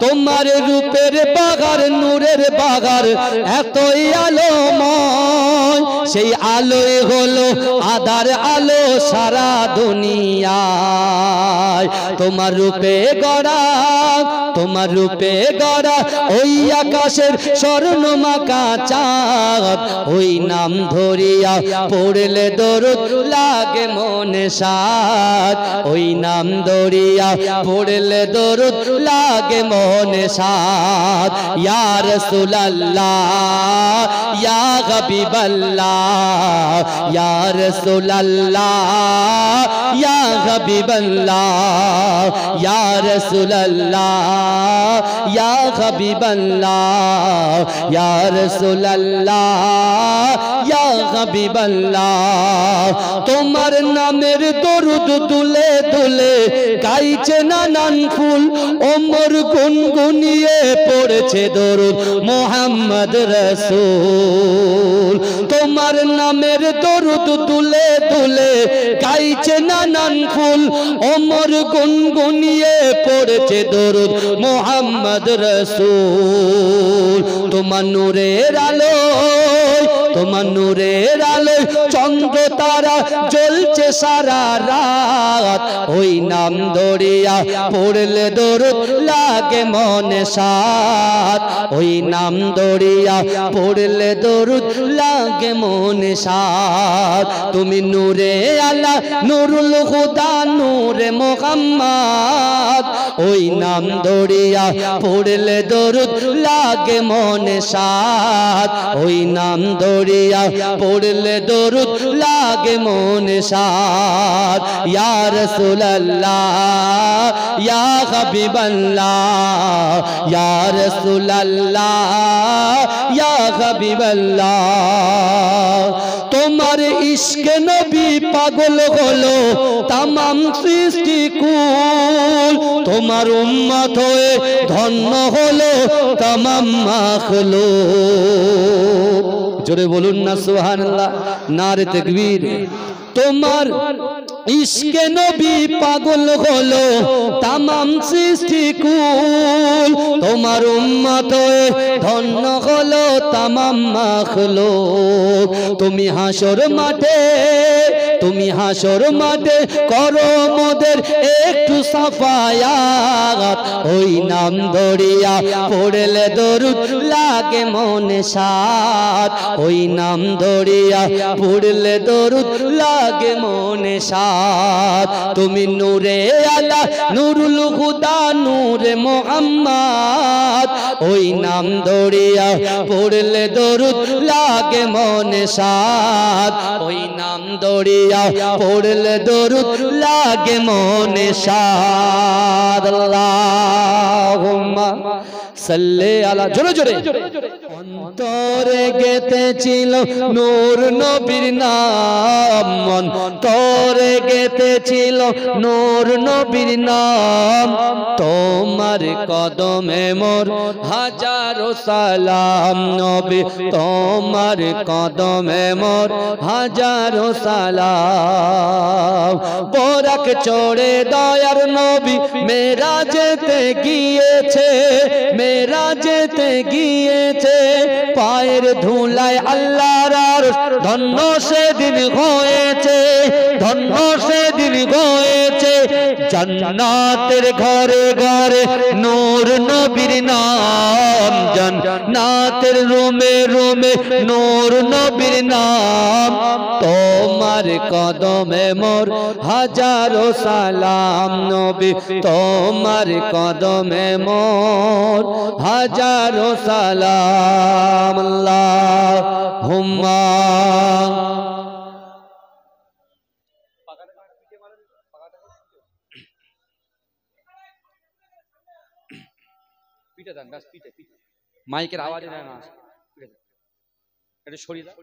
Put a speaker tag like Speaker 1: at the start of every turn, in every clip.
Speaker 1: তোমার রূপের বাগার নূরের বাগার এতই আলোময় সেই আলোয় হলো আধার আলো সারা দুনিয়ায় তোমার রূপে গড়া তোমার রূপে গড়া ওই আকাশের স্বর্ণমাকা চাঁদ ওই নাম ধরিয়া পড়লে দরুদ লাগে মনে সাদ ওই নাম ধরিয়া পড়লে দরুদ লাগে মনে সাদ ইয়া রাসূলুল্লাহ ইয়া হাবিবাল্লাহ ইয়া রাসূলুল্লাহ ইয়া হাবিবাল্লাহ ইয়া রাসূলুল্লাহ ইয়া হাবিবাল্লাহ ইয়া রাসূলুল্লাহ ইয়া হাবিবাল্লাহ তোমার নামের দরুদ তুলে তুলে গাইছে নানান ফুল ওমর গুনগুনিয়ে পড়েছে দরুদ মুহাম্মদ রাসূল তোমার নামের দরুদ তুলে তুলে গাইছে নানান ফুল ওমর গুনগুনিয়ে পড়েছে দরুদ মুহাম্মদ রাসূল তোমার নূরের আলোয় তোমার নূরের আলোয় চন্দ্র তারা জ্বলছে সারা রাত ওই নাম ধরিয়া পড়লে দরুদ লাগে মনে সাদ ওই নাম ধরিয়া পড়লে দরুদ লাগে মনে সাদ তুমি নূরে আলা নূরুল খুদা নূরে মুহাম্মদ ওই নাম ধরিয়া পড়লে দরুদ লাগে মনে সাদ ওই নাম ধরিয়া পড়লে দরুদ লাগে মনে সাদ ইয়া রাসূলুল্লাহ ইয়া হাবিবাল্লাহ ইয়া রাসূলুল্লাহ ইয়া হাবিবাল্লাহ তোমার ইশকে নবী পাগল হলো तमाम সৃষ্টি কুল তোমার উম্মত হয়ে ধন্য হলো तमाम মাখলুক জোরে বলুন না সুবহানাল্লাহ নারে তাকবীর তোমার ইশকে নবী পাগল হলো तमाम সৃষ্টি কুল তোমার উম্মত হয়ে ধন্য হলো तमाम মাখলুক তুমি হাসর মাঠে করো মোদের একটু সাফায়াত ওই নাম ধরিয়া পড়লে দরুদ লাগে মনে সাদ ওই নাম ধরিয়া পড়লে দরুদ লাগে মনে সাদ তুমি নূরে আলা নূরুল খুদা নূরে মুহাম্মদ ওই নাম ধরিয়া পড়লে দরুদ লাগে মনে সাদ ওই নাম ধরিয়া পড়লে দরুদ লাগে মনে সাদ আল্লাহুম্মা সাল্লি আলা জোরে জোরে অন্তরে গেঁথেছিল নূর নবীর নাম অন্তরে গেঁথেছিল নূর নবীর নাম তোমার কদমে মোর হাজারো সালাম নবী তোমার কদমে মোর হাজারো সালাম বোরাক চড়ে দয়ার নবী মেরাজেতে গিয়েছে পায়ের ধুলায় আল্লাহর আরশ ধন্য সেদিন হয়েছে জান্নাতের ঘরে ঘরে নূর নবীর নাম জান্নাতের রুমে রুমে নূর নবীর নাম তোমার কদমে মোর হাজারো সালাম নবী তোমার কদমে মোর হাজারো সালাম আল্লাহুম্মা পিঠে দেন ব্যাস পিঠে মাইকের আওয়াজে না এটা সরিয়ে দাও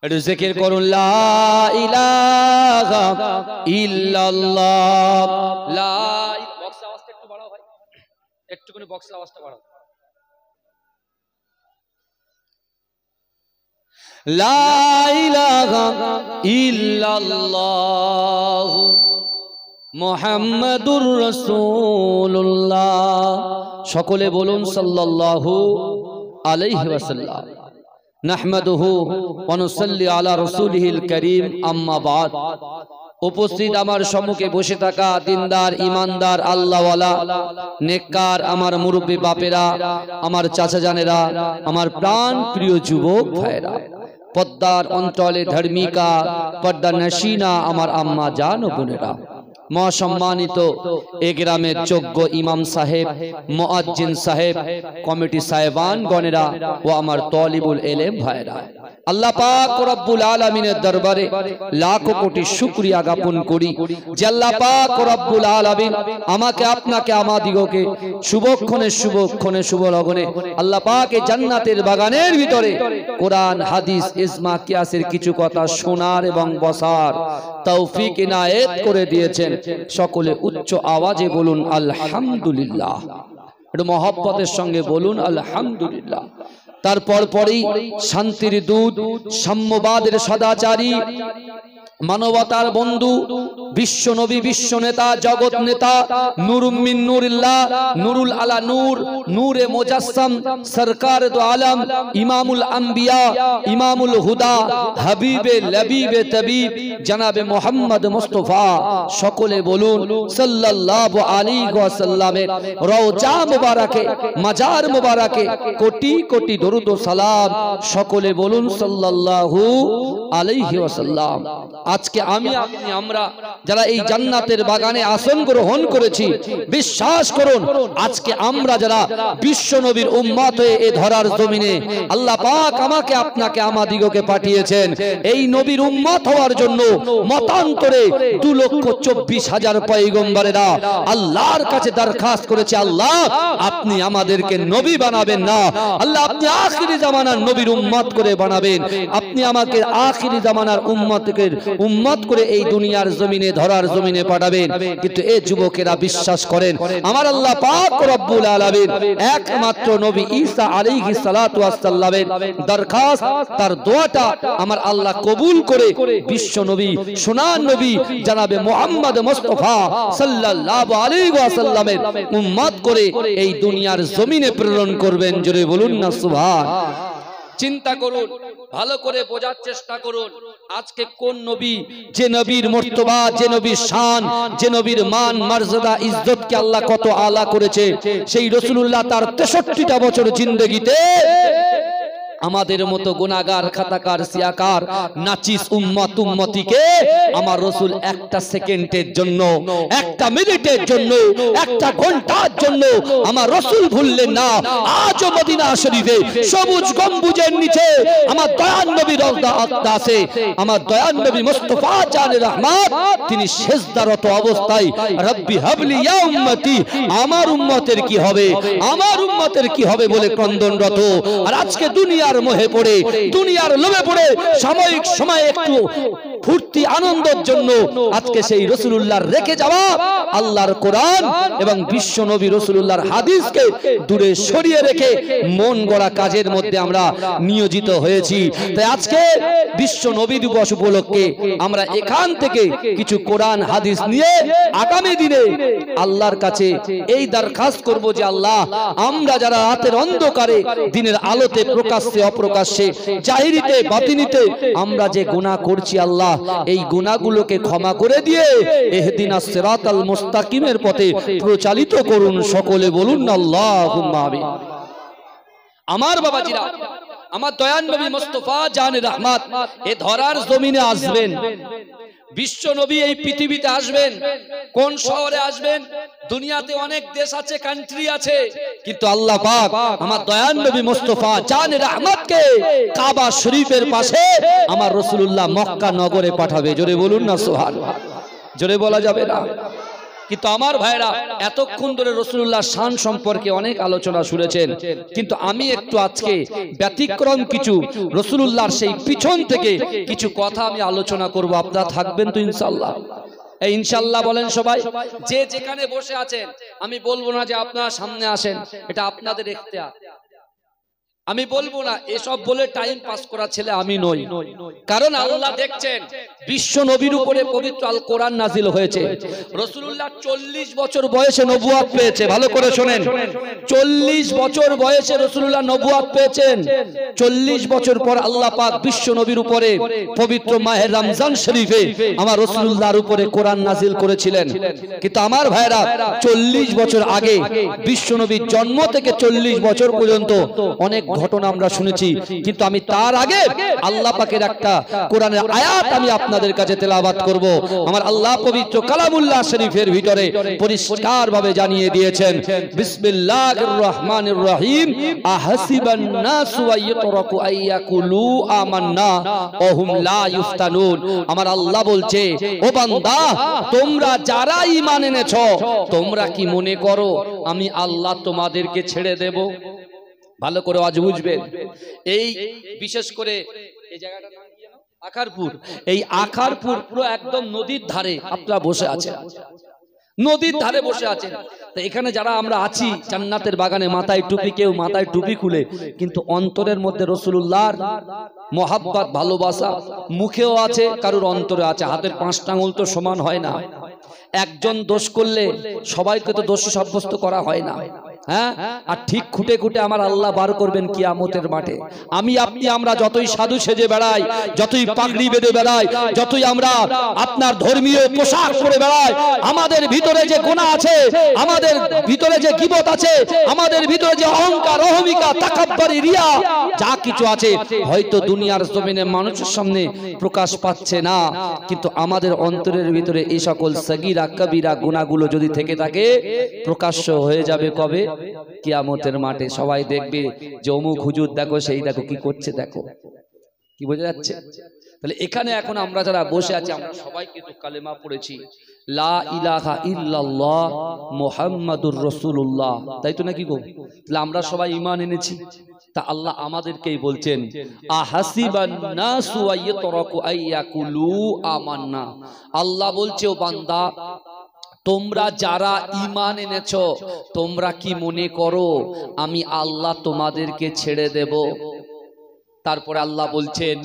Speaker 1: একটু জিকির করুন লা ইলাহা ইল্লাল্লাহ লা বক্স আওয়াজটা একটু বাড়াও ভাই একটুখানি বক্স আওয়াজটা বাড়াও লা ইলাহা ইল্লাল্লাহ মুহাম্মাদুর রাসূলুল্লাহ। সকলে বলুন সাল্লাল্লাহু আলাইহি ওয়াসাল্লাম। নাহমাদুহু ওয়া নুসাল্লি আলা রাসূলিহিল কারীম, আম্মা বাদ। উপস্থিত আমার সম্মুখে বসে থাকা দিনদার, ইমানদার, আল্লাহওয়ালা, নেককার আমার মুরব্বী বাপেরা, আমার চাচা জানেরা, আমার প্রাণ প্রিয় যুবক ভাইরা, পদ্মার অঞ্চলে ধার্মিকা, পর্দা নশীনা আমার আম্মা জান ও বোনেরা, মহাসম্মানিত এ গ্রামের যোগ্য ইমাম সাহেব, মুয়াজ্জিন সাহেব, কমিটি সাহেবান গণেরা ও আমার তলিবুল ইলম ভাইরা, আল্লাহ পাক রব্বুল আলামিনের দরবারে লাখো কোটি শুকরিয়া জ্ঞাপন করি যে আল্লাহ পাক রব্বুল আলামিন আমাকে, আপনাকে, আমাদিগকে শুভক্ষণে শুভ লগনে আল্লাহ পাক এই জান্নাতের বাগানের ভিতরে কোরআন, হাদিস, ইজমা, কিয়াসের কিছু কথা শোনার এবং বসার তৌফিক ইনায়েত করে দিয়েছেন। সকলে উচ্চ আওয়াজে বলুন আলহামদুলিল্লাহ। একটু মহব্বতের সঙ্গে বলুন আলহামদুলিল্লাহ। তারপর পরেই শান্তির দূত, সাম্যবাদের সদাচারী, মানবতার বন্ধু, বিশ্ব নবী, বিশ্ব নেতা, জগৎ নেতা, নূরুম মিন নূরিল্লাহ, নূরুল আলা নূর, নূরে মুজাসসাম, সরকার দো আলম, ইমামুল আম্বিয়া, ইমামুল হুদা, হাবিবে লবিবে তবিব, জনাবে মুহাম্মদ মুস্তাফা। সকলে বলুন সাল্লাল্লাহু আলাইহি ওয়াসাল্লামের রওজা মুবারকে, মাজার মুবারকে কোটি কোটি দরুদ ও সালাম। সকলে বলুন সাল্লাল্লাহু আলাইহি ওয়াসাল্লাম। আজকে আমি, আপনি, আমরা যারা এই জান্নাতের বাগানে আসন গ্রহণ করেছি, বিশ্বাস করুন আজকে আমরা যারা বিশ্ব নবীর উম্মত হয়ে এই ধরার জমিনে আল্লাহ পাক আমাকে, আপনাকে, আমাদিগকে পাঠিয়েছেন এই নবীর উম্মত হওয়ার জন্য। মতান্তরে 2,24,000 পয়গম্বরেরা আল্লাহর কাছে দরখাস্ত করেছে, আল্লাহ আপনি আমাদেরকে নবী বানাবেন না, আল্লাহ আপনি আখিরি জামানার নবীর উম্মত করে বানাবেন, আপনি আমাকে আখিরি জামানার উম্মত করে এই দুনিয়ার জমিনে, ধরার জমিনে পাঠাবেন। কিন্তু এই যুবকেরা বিশ্বাস করেন আমার আল্লাহ পাক রব্বুল আলামিন একমাত্র নবী ঈসা আলাইহিস সালাতু ওয়াস সালামের দরখাস্ত, তার দোয়াটা আমার আল্লাহ কবুল করে বিশ্ব নবী, সোনার নবী জনাবে মুহাম্মদ মুস্তাফা সাল্লাল্লাহু আলাইহি ওয়াসাল্লামের উম্মত করে এই দুনিয়ার জমিনে প্রেরণ করবেন। জোরে বলুন না সুবহান। চিন্তা করুন, ভালো করে বোঝার চেষ্টা করুন আজকে কোন নবী, যে নবীর মর্তবা, যে নবীর শান, যে নবীর মান, মর্যাদা, ইজ্জতকে আল্লাহ কত আলা করেছে। সেই রাসূলুল্লাহ তার 63টা বছর জিন্দেগিতে আমাদের মতো গুনাহগার, খাতাকার, সিয়াকার, নাচিস উম্মতিকে আমার রাসূল একটা সেকেন্ডের জন্য, একটা মিনিটের জন্য, একটা ঘন্টার জন্য আমার রাসূল ভুললেন না। আজও মদিনা শরীফে সবুজ গম্বুজের নিচে আমার দয়ার নবী রওজা আছে, আমার দয়ার নবী মুস্তাফা জানে রহমত, তিনি সিজদারত অবস্থায় রব্বি হাবলি ইয়া উম্মতি, আমার উম্মতের কি হবে, আমার উম্মতের কি হবে বলে ক্রন্দনরত। আর আজকে দুনিয়ার মোহে পড়ে, দুনিয়ার লোভে পড়ে, সাময়িক সময় একটু ফুর্তি আনন্দের জন্য আজকে সেই রাসূলুল্লাহর রেখে যাওয়া আল্লাহর কোরআন এবং বিশ্ব নবী রাসূলুল্লাহর হাদিসকে দূরে সরিয়ে রেখে মন গড়া কাজের মধ্যে আমরা নিয়োজিত হয়েছি। তাই আজকে বিশ্ব নবী দিবস উপলক্ষে আমরা এখান থেকে কিছু কোরআন হাদিস নিয়ে আগামী দিনে আল্লাহর কাছে এই দরখাস্ত করব যে আল্লাহ, আমরা যারা রাতের অন্ধকারে দিনের আলোতে, প্রকাশ্যে অপ্রকাশ্যে, জাহিরিতে বাতিনিতে আমরা যে গুনাহ করছি, আল্লাহ এই গুনাহগুলোকে ক্ষমা করে দিয়ে ইহদিনাস সিরাতাল মুস্তাকিমের পথে প্রচালিত করুন। সকলে বলুন আল্লাহুম্মা আমিন। আমার বাবাজিরা, আমার দয়ান নবী মুস্তাফা জানে রহমত এ ধরার জমিনে আসবেন, বিশ্ব নবী এই পৃথিবীতে আসবেন। কোন শহরে আসবেন? দুনিয়াতে অনেক দেশ আছে, কান্ট্রি আছে, কিন্তু আল্লাহ পাক আমার দয়ান নবী মুস্তাফা জানে রহমতকে কাবা শরীফের পাশে আমার রাসূলুল্লাহ মক্কা নগরে পাঠাবে। জোরে বলুন না সুবহানাল্লাহ। জোরে বলা যাবে না। কিন্তু আমার ভাইরা, এতক্ষণ ধরে রাসূলুল্লাহ শান সম্পর্কে অনেক আলোচনা শুনেছেন, কিন্তু আমি একটু আজকে ব্যতিক্রম কিছু রাসূলুল্লাহর সেই পিছন থেকে কিছু কথা আমি আলোচনা করব। আপনারা থাকবেন তো ইনশাআল্লাহ? এই ইনশাআল্লাহ বলেন সবাই। যে যেখানে বসে আছেন, আমি বলবো না যে আপনারা সামনে আসেন, এটা আপনাদের ইখতিয়ার। আমি বলবো না এসব বলে টাইম পাস করা ছেলে আমি নই, কারণ আল্লাহ দেখছেন বিশ্ব নবীর উপরে পবিত্র আল কোরআন নাজিল হয়েছে। রাসূলুল্লাহ 40 বছর বয়সে নবুয়ত পেয়েছে। ভালো করে শুনেন, 40 বছর বয়সে রাসূলুল্লাহ নবুয়ত পেয়েছেন। 40 বছর পর আল্লাহ পাক বিশ্ব নবীর উপরে পবিত্র মাহে রমজান শরীফে আমার রাসূলুল্লাহর উপরে কোরআন নাজিল করেছিলেন। কিন্তু আমার ভাইরা 40 বছর আগে বিশ্ব নবীর জন্ম থেকে 40 বছর পর্যন্ত অনেক ঘটনা আমরা শুনেছি, কিন্তু আমি তার আগে আল্লাহ পাকের একটা কোরআনের আয়াত আমি আপনাদের কাছে তেলাওয়াত করব। আমার আল্লাহ পবিত্র কালামুল্লাহ শরীফের ভিতরে পরিষ্কার ভাবে জানিয়ে দিয়েছেন, বিসমিল্লাহির রহমানির রহিম, আহাসিবান নাসু আইয়াতরাকু আইয়াকুলু আমান্না ওয়া হুম লা ইফতানুন। আমার আল্লাহ বলছে, ও বান্দা, তোমরা যারা ঈমান এনেছো তোমরা কি মনে করো আমি আল্লাহ তোমাদেরকে ছেড়ে দেব? ভালো করে আজ বুঝবেন। এই বিশেষ করে এই জায়গাটার নাম কি জানো? আখারপুর। এই আখারপুর পুরো একদম নদীর ধারে আপনারা বসে আছেন, নদীর ধারে বসে আছেন। তো এখানে যারা আমরা আছি জান্নাতের বাগানে, মাথায় টুপি, কেউ মাথায় টুপি খুলে, কিন্তু অন্তরের মধ্যে রাসূলুল্লাহর মহাব্বত ভালোবাসা মুখেও আছে, কারোর অন্তরে আছে। হাতের 5টা আঙুল তো সমান হয় না। একজন দোষ করলে সবাইকে তো দোষী সাব্যস্ত করা হয় না, হ্যাঁ? আর ঠিক খুঁটে খুঁটে আমার আল্লাহ বার করবেন কিয়ামতের মাঠে। আমি আপনি আমরা যতই সাধু সেজে বেড়াই, যতই পাগড়ি বেঁধে বেড়াই, যতই আমরা আপনার ধর্মীয় পোশাক পরে বেড়াই, আমাদের ভিতরে যে গুনাহ আছে, আমাদের ভিতরে যে গীবত আছে, আমাদের ভিতরে যে অহংকার, অহমিকা, তাকাব্বুরি, রিয়া যা কিছু আছে, হয়তো দুনিয়ার জমিনে মানুষের সামনে প্রকাশ পাচ্ছে না, কিন্তু আমাদের অন্তরের ভিতরে এই সকল সগীরা কবিরা গুনাহগুলো যদি থেকে থাকে, প্রকাশ্য হয়ে যাবে কবে? কিয়ামতের মাঠে। সবাই দেখবে যে অমুক হুজুর দেখো, সেই দেখো কি করছে, দেখো কি বোঝা যাচ্ছে? তাহলে এখানে এখন আমরা যারা বসে আছি, আমরা সবাই কিন্তু কালেমা পড়েছি, লা ইলাহা ইল্লাল্লাহ মুহাম্মাদুর রাসূলুল্লাহ, তাই তো নাকি গো? তাহলে আমরা সবাই ঈমান এনেছি। তা আল্লাহ আমাদেরকেই বলছেন, আহাসিবান নাসু আইয়াতরাকু আইয়াকুলু আমান্না। আল্লাহ বলছে, ও বান্দা, তোমরা যারা ঈমান এনেছো তোমরা কি মনে করো আমি আল্লাহ তোমাদেরকে ছেড়ে দেব? তারপরে আল্লাহ বলছেন,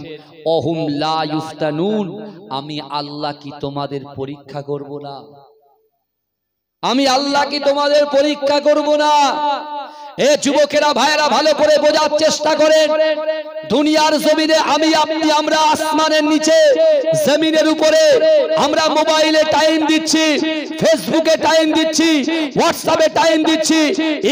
Speaker 1: অহুম লা ইফতানুন, আমি আল্লাহ কি তোমাদের পরীক্ষা করব না? আমি আল্লাহ কি তোমাদের পরীক্ষা করব না? এ যুবকেরা, ভাইরা, ভালো করে বোঝার চেষ্টা করেন। দুনিয়ার জমিনে আমি আপনি আমরা আসমানের নিচে, জমিনের উপরে আমরা মোবাইলে টাইম দিচ্ছি, ফেসবুকে টাইম দিচ্ছি, হোয়াটসঅ্যাপে টাইম দিচ্ছি,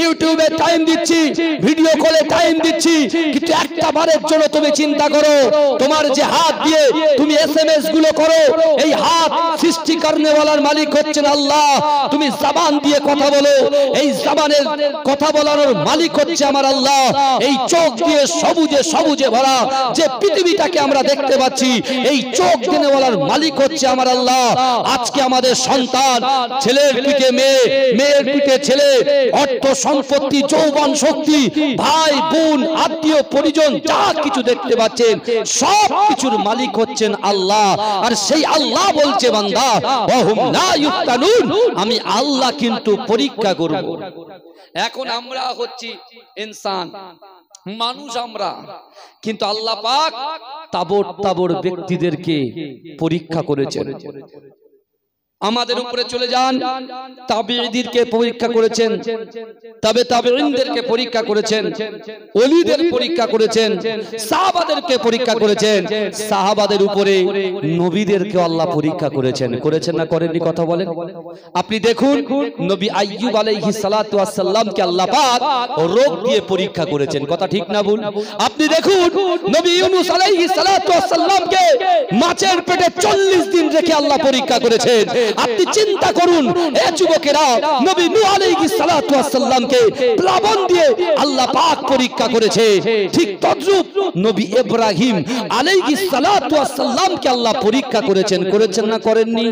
Speaker 1: ইউটিউবে টাইম দিচ্ছি, ভিডিও কলে টাইম দিচ্ছি, কিন্তু একটা বারের জন্য তুমি চিন্তা করো, তোমার যে হাত দিয়ে তুমি এসএমএস গুলো করো, এই হাত সৃষ্টি করনেওয়ালার মালিক হচ্ছেন আল্লাহ। তুমি জবান দিয়ে কথা বলো, এই জবানের কথা বলার মালিক হচ্ছে আমার আল্লাহ। এই চোখ দিয়ে সবুজে সবুজে ভরা যে পৃথিবীটাকে আমরা দেখতে পাচ্ছি, এই চোখ দেনেওয়ালার মালিক হচ্ছে আমার আল্লাহ। আজকে আমাদের সন্তান, ছেলের পিঠে মেয়ে, মেয়ের পিঠে ছেলে, অর্থ সম্পত্তি, যৌবন শক্তি, ভাই বোন, আত্মীয় পরিজন, যা কিছু দেখতে পাচ্ছেন সব কিছুর মালিক হচ্ছেন আল্লাহ। আর সেই আল্লাহ বলছে, বান্দা, ওয়াহুম লা ইফতানুন, আমি আল্লাহ কিন্তু পরীক্ষা করব। এখন আমরা হচ্ছি ইনসান, মানুষ আমরা, কিন্তু আল্লাহ পাক তাবড় তাবড় ব্যক্তিদেরকে পরীক্ষা করেছেন। আমাদের উপরে চলে যান, তাবিঈদেরকে পরীক্ষা করেছেন, তবে তাবিঈনদেরকে পরীক্ষা করেছেন, ওলিদের পরীক্ষা করেছেন, সাহাবাদেরকে পরীক্ষা করেছেন, সাহাবাদের উপরে নবীদেরকে আল্লাহ পরীক্ষা করেছেন। করেছেন না করেননি? কথা বলেন। আপনি দেখুন, নবী আইয়ুব আলাইহিস সালাতু ওয়াস সালামকে আল্লাহ পাক রোগ দিয়ে পরীক্ষা করেছেন। কথা ঠিক না ভুল? আপনি দেখুন, নবী ইউনূস আলাইহিস সালাতু ওয়াস সালামকে মাছের পেটে 40 দিন রেখে আল্লাহ পরীক্ষা করেছেন। আপনি চিন্তা করুন, এ যুবকেরা, নবী নূহ আলাইহিস সালাতু ওয়াস সালামকে প্লাবন দিয়ে আল্লাহ পাক পরীক্ষা করেছে। ঠিক তদ্রূপ নবী ইব্রাহিম আলাইহিস সালাতু ওয়াস সালামকে আল্লাহ পরীক্ষা করেছেন। করেছেন না করেননি?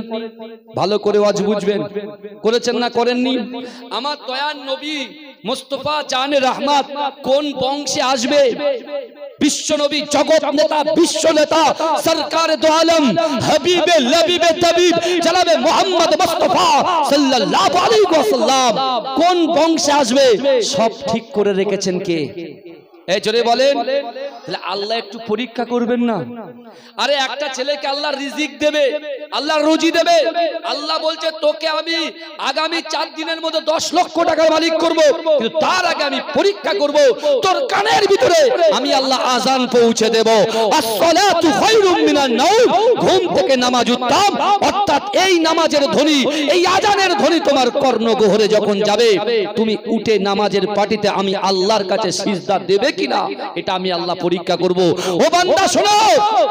Speaker 1: ভালো করে আজ বুঝবেন। করেছেন না করেননি? আমার দয়ার নবী মুস্তাফা জানে রহমত কোন বংশে আসবে? বিশ্ব নবী, জগৎ নেতা, বিশ্ব নেতা, সরকার দো আলম, হাবিবে লবিবে তাবিব জনাবে মুহাম্মদ মুস্তাফা সাল্লাল্লাহু আলাইহি ওয়াসাল্লাম কোন বংশে আসবে সব ঠিক করে রেখেছেন কে? এই জোরে বলেন। তাহলে আল্লাহ একটু পরীক্ষা করবেন না? আরে একটা ছেলেকে আল্লাহ রিজিক দেবে, আল্লাহ রুজি দেবে। আল্লাহ বলছে তোকে আমি আগামী 4 দিনের মধ্যে 10 লক্ষ টাকার মালিক করব, কিন্তু তার আগে আমি পরীক্ষা করব তোর কানের ভিতরে আমি আল্লাহ আজান পৌঁছে দেব। আসসালাতু খায়রুম মিনান নাওম, ঘুম থেকে নামাজ উত্তম। অর্থাৎ এই নামাজের ধ্বনি, এই আজানের ধ্বনি তোমার কর্ণগহ্বরে যখন যাবে, তুমি উঠে নামাজের পাটিতে আমি আল্লাহর কাছে সিজদা দেবে কিনা, এটা আমি আল্লাহ পরীক্ষা করব। ও বান্দা শোনো,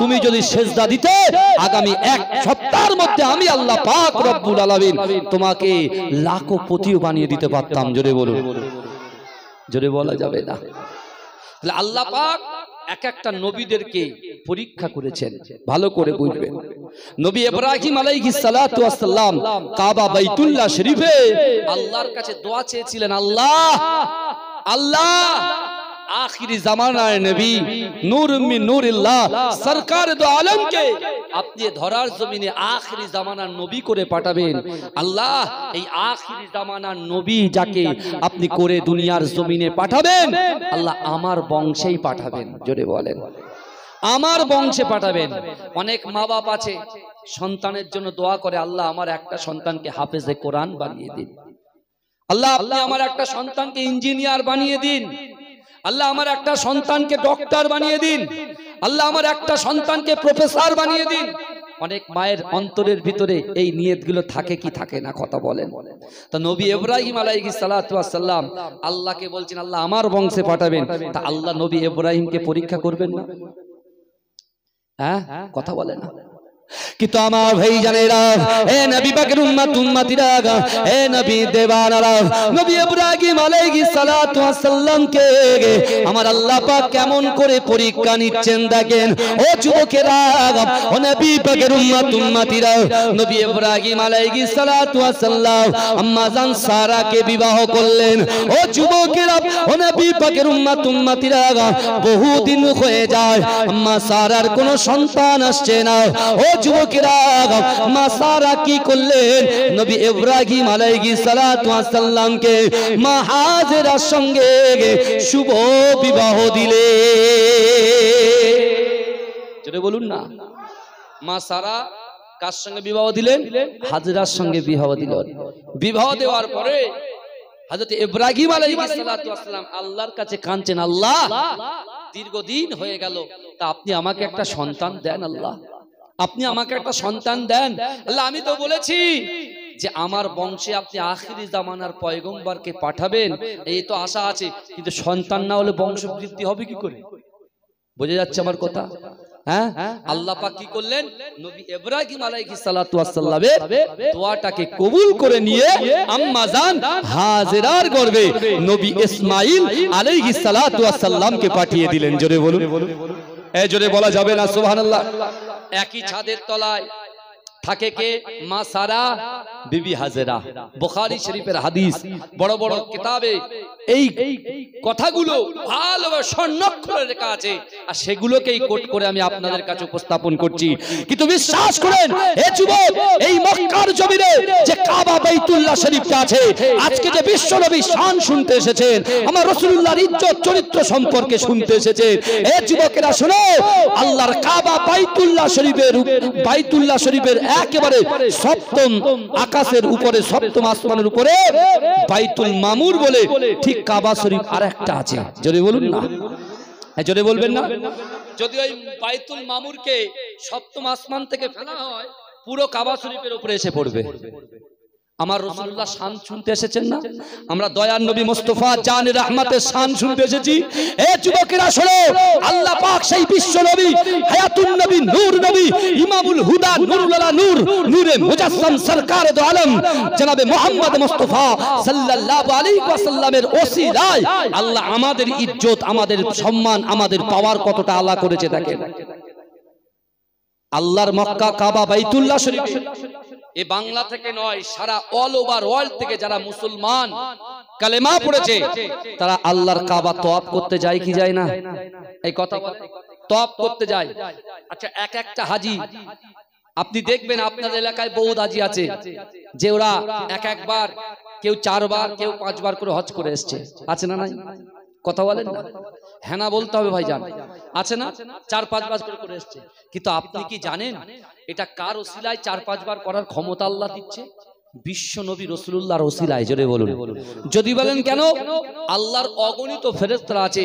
Speaker 1: তুমি যদি সিজদা দিতে আগামী 1 সপ্তাহের মধ্যে আমি আল্লাহ পাক রব্বুল আলামিন তোমাকে লাখপতিও বানিয়ে দিতে পারতাম। জোরে বলুন। জোরে বলা যাবে না। তাহলে আল্লাহ পাক এক একটা নবীদেরকে পরীক্ষা করেছেন, ভালো করে বুঝবেন। নবী ইব্রাহিম আলাইহিস সালাতু ওয়াস সালাম কাবা বাইতুল্লাহ শরীফে আল্লাহর কাছে দোয়া চেয়েছিলেন, আল্লাহ আল্লাহ आखिरी जमानार नबी नूर मिन नूरिल्लाह सरकार दो आलम के अपनी धरार जमीने आखिरी जमानार नबी करे पाठाबेन। अल्लाह এই आखिरी जमानार नबी जाके अपनी करे दुनियार जमीने पाठाबेन, अल्लाह आमार बंशेई पाठाबेन। जोरे बोलेन আমার বংশে পাঠাবেন। অনেক মা বাপ আছে সন্তানের জন্য দোয়া করে, আল্লাহ আমার একটা সন্তানকে হাফেজে কোরআন বানিয়ে দিন, আল্লাহ আপনি আমার একটা সন্তানকে ইঞ্জিনিয়ার বানিয়ে দিন, আল্লাহ আমার একটা সন্তানকে ডক্টর বানিয়ে দিন, আল্লাহ আমার একটা সন্তানকে প্রফেসর বানিয়ে দিন। অনেক মায়ের অন্তরের ভিতরে এই নিয়তগুলো থাকে কি থাকে না, কথা বলেন। তা নবী ইব্রাহিম আলাইহিস সালাতু ওয়াস সালাম আল্লাহকে বলছেন, আল্লাহ আমার বংশে পাঠাবেন। তা আল্লাহ নবী ইব্রাহিমকে পরীক্ষা করবেন না? হ্যাঁ, কথা বলে না। কিন্তু আমার ভাই জানেরা, এ নবী পাকের উম্মত উম্মতিরা, এ নবী দেওয়ানারা, নবী ইব্রাহিম আলাইহিস সালাতু ওয়াস সালাম কে আমার আল্লাহ পাক কেমন করে পরীক্ষা নিচ্ছেন দেখেন। ও যুবকেরা, ও নবী পাকের উম্মত উম্মতিরা, নবী ইব্রাহিম আলাইহিস সালাতু ওয়াস সালাম আম্মা জান সারাকে বিবাহ করলেন। ও যুবকেরা, ও নবী পাকের উম্মত উম্মতিরা, বহুদিন হয়ে যায় আম্মা সারার কোনো সন্তান আসছে না। ও যুবকেরা, মা সারা কি করলেন? নবী ইব্রাহিম আলাইহিস সালাতু ওয়াস সালামকে মা হাজেরার সঙ্গে শুভ বিবাহ দিলেন। যেটা বলুন না, মা সারা কার সঙ্গে বিবাহ দিলেন? হাজেরার সঙ্গে বিবাহ দিলেন। বিবাহ দেওয়ার পরে হযরত ইব্রাহিম আলাইহিস সালাতু ওয়াস সালাম আল্লাহর কাছে কাঁদছেন, আল্লাহ দীর্ঘদিন হয়ে গেল, তা আপনি আমাকে একটা সন্তান দেন, আল্লাহ আপনি আমাকে একটা সন্তান দেন। আল্লাহ আমি তো বলেছি যে আমার বংশে আপনি আখিরি জামানার পয়গম্বরকে পাঠাবেন, এই তো আশা আছে, কিন্তু সন্তান না হলে বংশ বৃদ্ধি হবে কি করে? বুঝে যাচ্ছে আমার কথা? হ্যাঁ, আল্লাহ পাক কি করলেন? নবী ইব্রাহিম আলাইহিস সালাতু ওয়াস সালামের দোয়াটাকে কবুল করে নিয়ে আম্মা জান হাজেরার গর্ভে নবী ইসমাঈল আলাইহিস সালাতু ওয়াস সালামকে পাঠিয়ে দিলেন। জোরে বলুন। এই জোরে বলা যাবে না সুবহানাল্লাহ। একই ছাদের তলায় থাকে কে? মা সারা, বিবি হাজেরা। বুখারী শরীফের হাদিস, বড় বড় কিতাবে এই কথাগুলো ভালোভাবে স্বর্ণাক্ষরে লেখা আছে, আর সেগুলোকেই কোট করে আমি আপনাদের কাছে উপস্থাপন করছি। কিন্তু বিশ্বাস করেন এ যুবক, এই মক্কার জমিনে যে কাবা বাইতুল্লাহ শরীফটা আছে, আজকে যে বিশ্ব নবী শান শুনতে এসেছেন, আমার রাসূলুল্লাহর ইজ্জত চরিত্র সম্পর্কে শুনতে এসেছেন, এ যুবকেরা শোনো, আল্লাহর কাবা বাইতুল্লাহ শরীফের একেবারে সপ্তম আকাশের উপরে, সপ্তম আসমানের উপরে বাইতুল মামুর বলে ঠিক কাবা শরীফ আরেকটা আছে। জোরে বলুন না, জোরে বলবেন না। যদি ওই বাইতুল মামুরকে সপ্তম আসমান থেকে ফেলা হয়, পুরো কাবা শরীফের উপরে এসে পড়বে। আমার রাসূলুল্লাহ শান শুনতে এসেছেন না? আমরা দয়ার নবী মুস্তাফা জানে রহমতের শান শুনতে এসেছি। এ যুবকেরা শোনো, আল্লাহ পাক সেই বিশ্ব নবী, হায়াতুন নবী, নূর নবী, ইমামুল হুদা, নুরুল আলা নূর, নূরে মুজাসসাম সরকারে দো আলম জনাবে মুহাম্মদ মুস্তাফা সাল্লাল্লাহু আলাইহি ওয়াসাল্লামের ওসিলায় আল্লাহ আমাদের ইজ্জত, আমাদের সম্মান, আমাদের পাওয়ার কতটা আলা করেছে দেখেন। আল্লাহর মক্কা কাবা বাইতুল্লাহ শরীফ এ বাংলা থেকে নয়, সারা অল ওভার ওয়ার্ল্ড থেকে যারা মুসলমান কালেমা পড়েছে তারা আল্লাহর কাবা তওয়াফ করতে যায় কি যায় না? এই কথা বলে তওয়াফ করতে যায়। আচ্ছা, এক একটা হাজি আপনি দেখবেন আপনার এলাকায় বহুত হাজি আছে যে ওরা একবার, কেউ 4 বার, কেউ 5 বার করে হজ করে এসছে, আছে না নাই? কথা বলেন না, হ্যাঁ না বলতে হবে ভাইজান। আছে না 4-5 বার করে এসছে, কিন্তু আপনি কি জানেন এটা কার ওসিলায় 4-5 বার করার ক্ষমতা আল্লাহ দিচ্ছে? বিশ্ব নবী রাসূলুল্লাহর ওসিলায়। জোরে বলুন। যদি বলেন কেন, আল্লাহর অগণিত ফেরেশতা আছে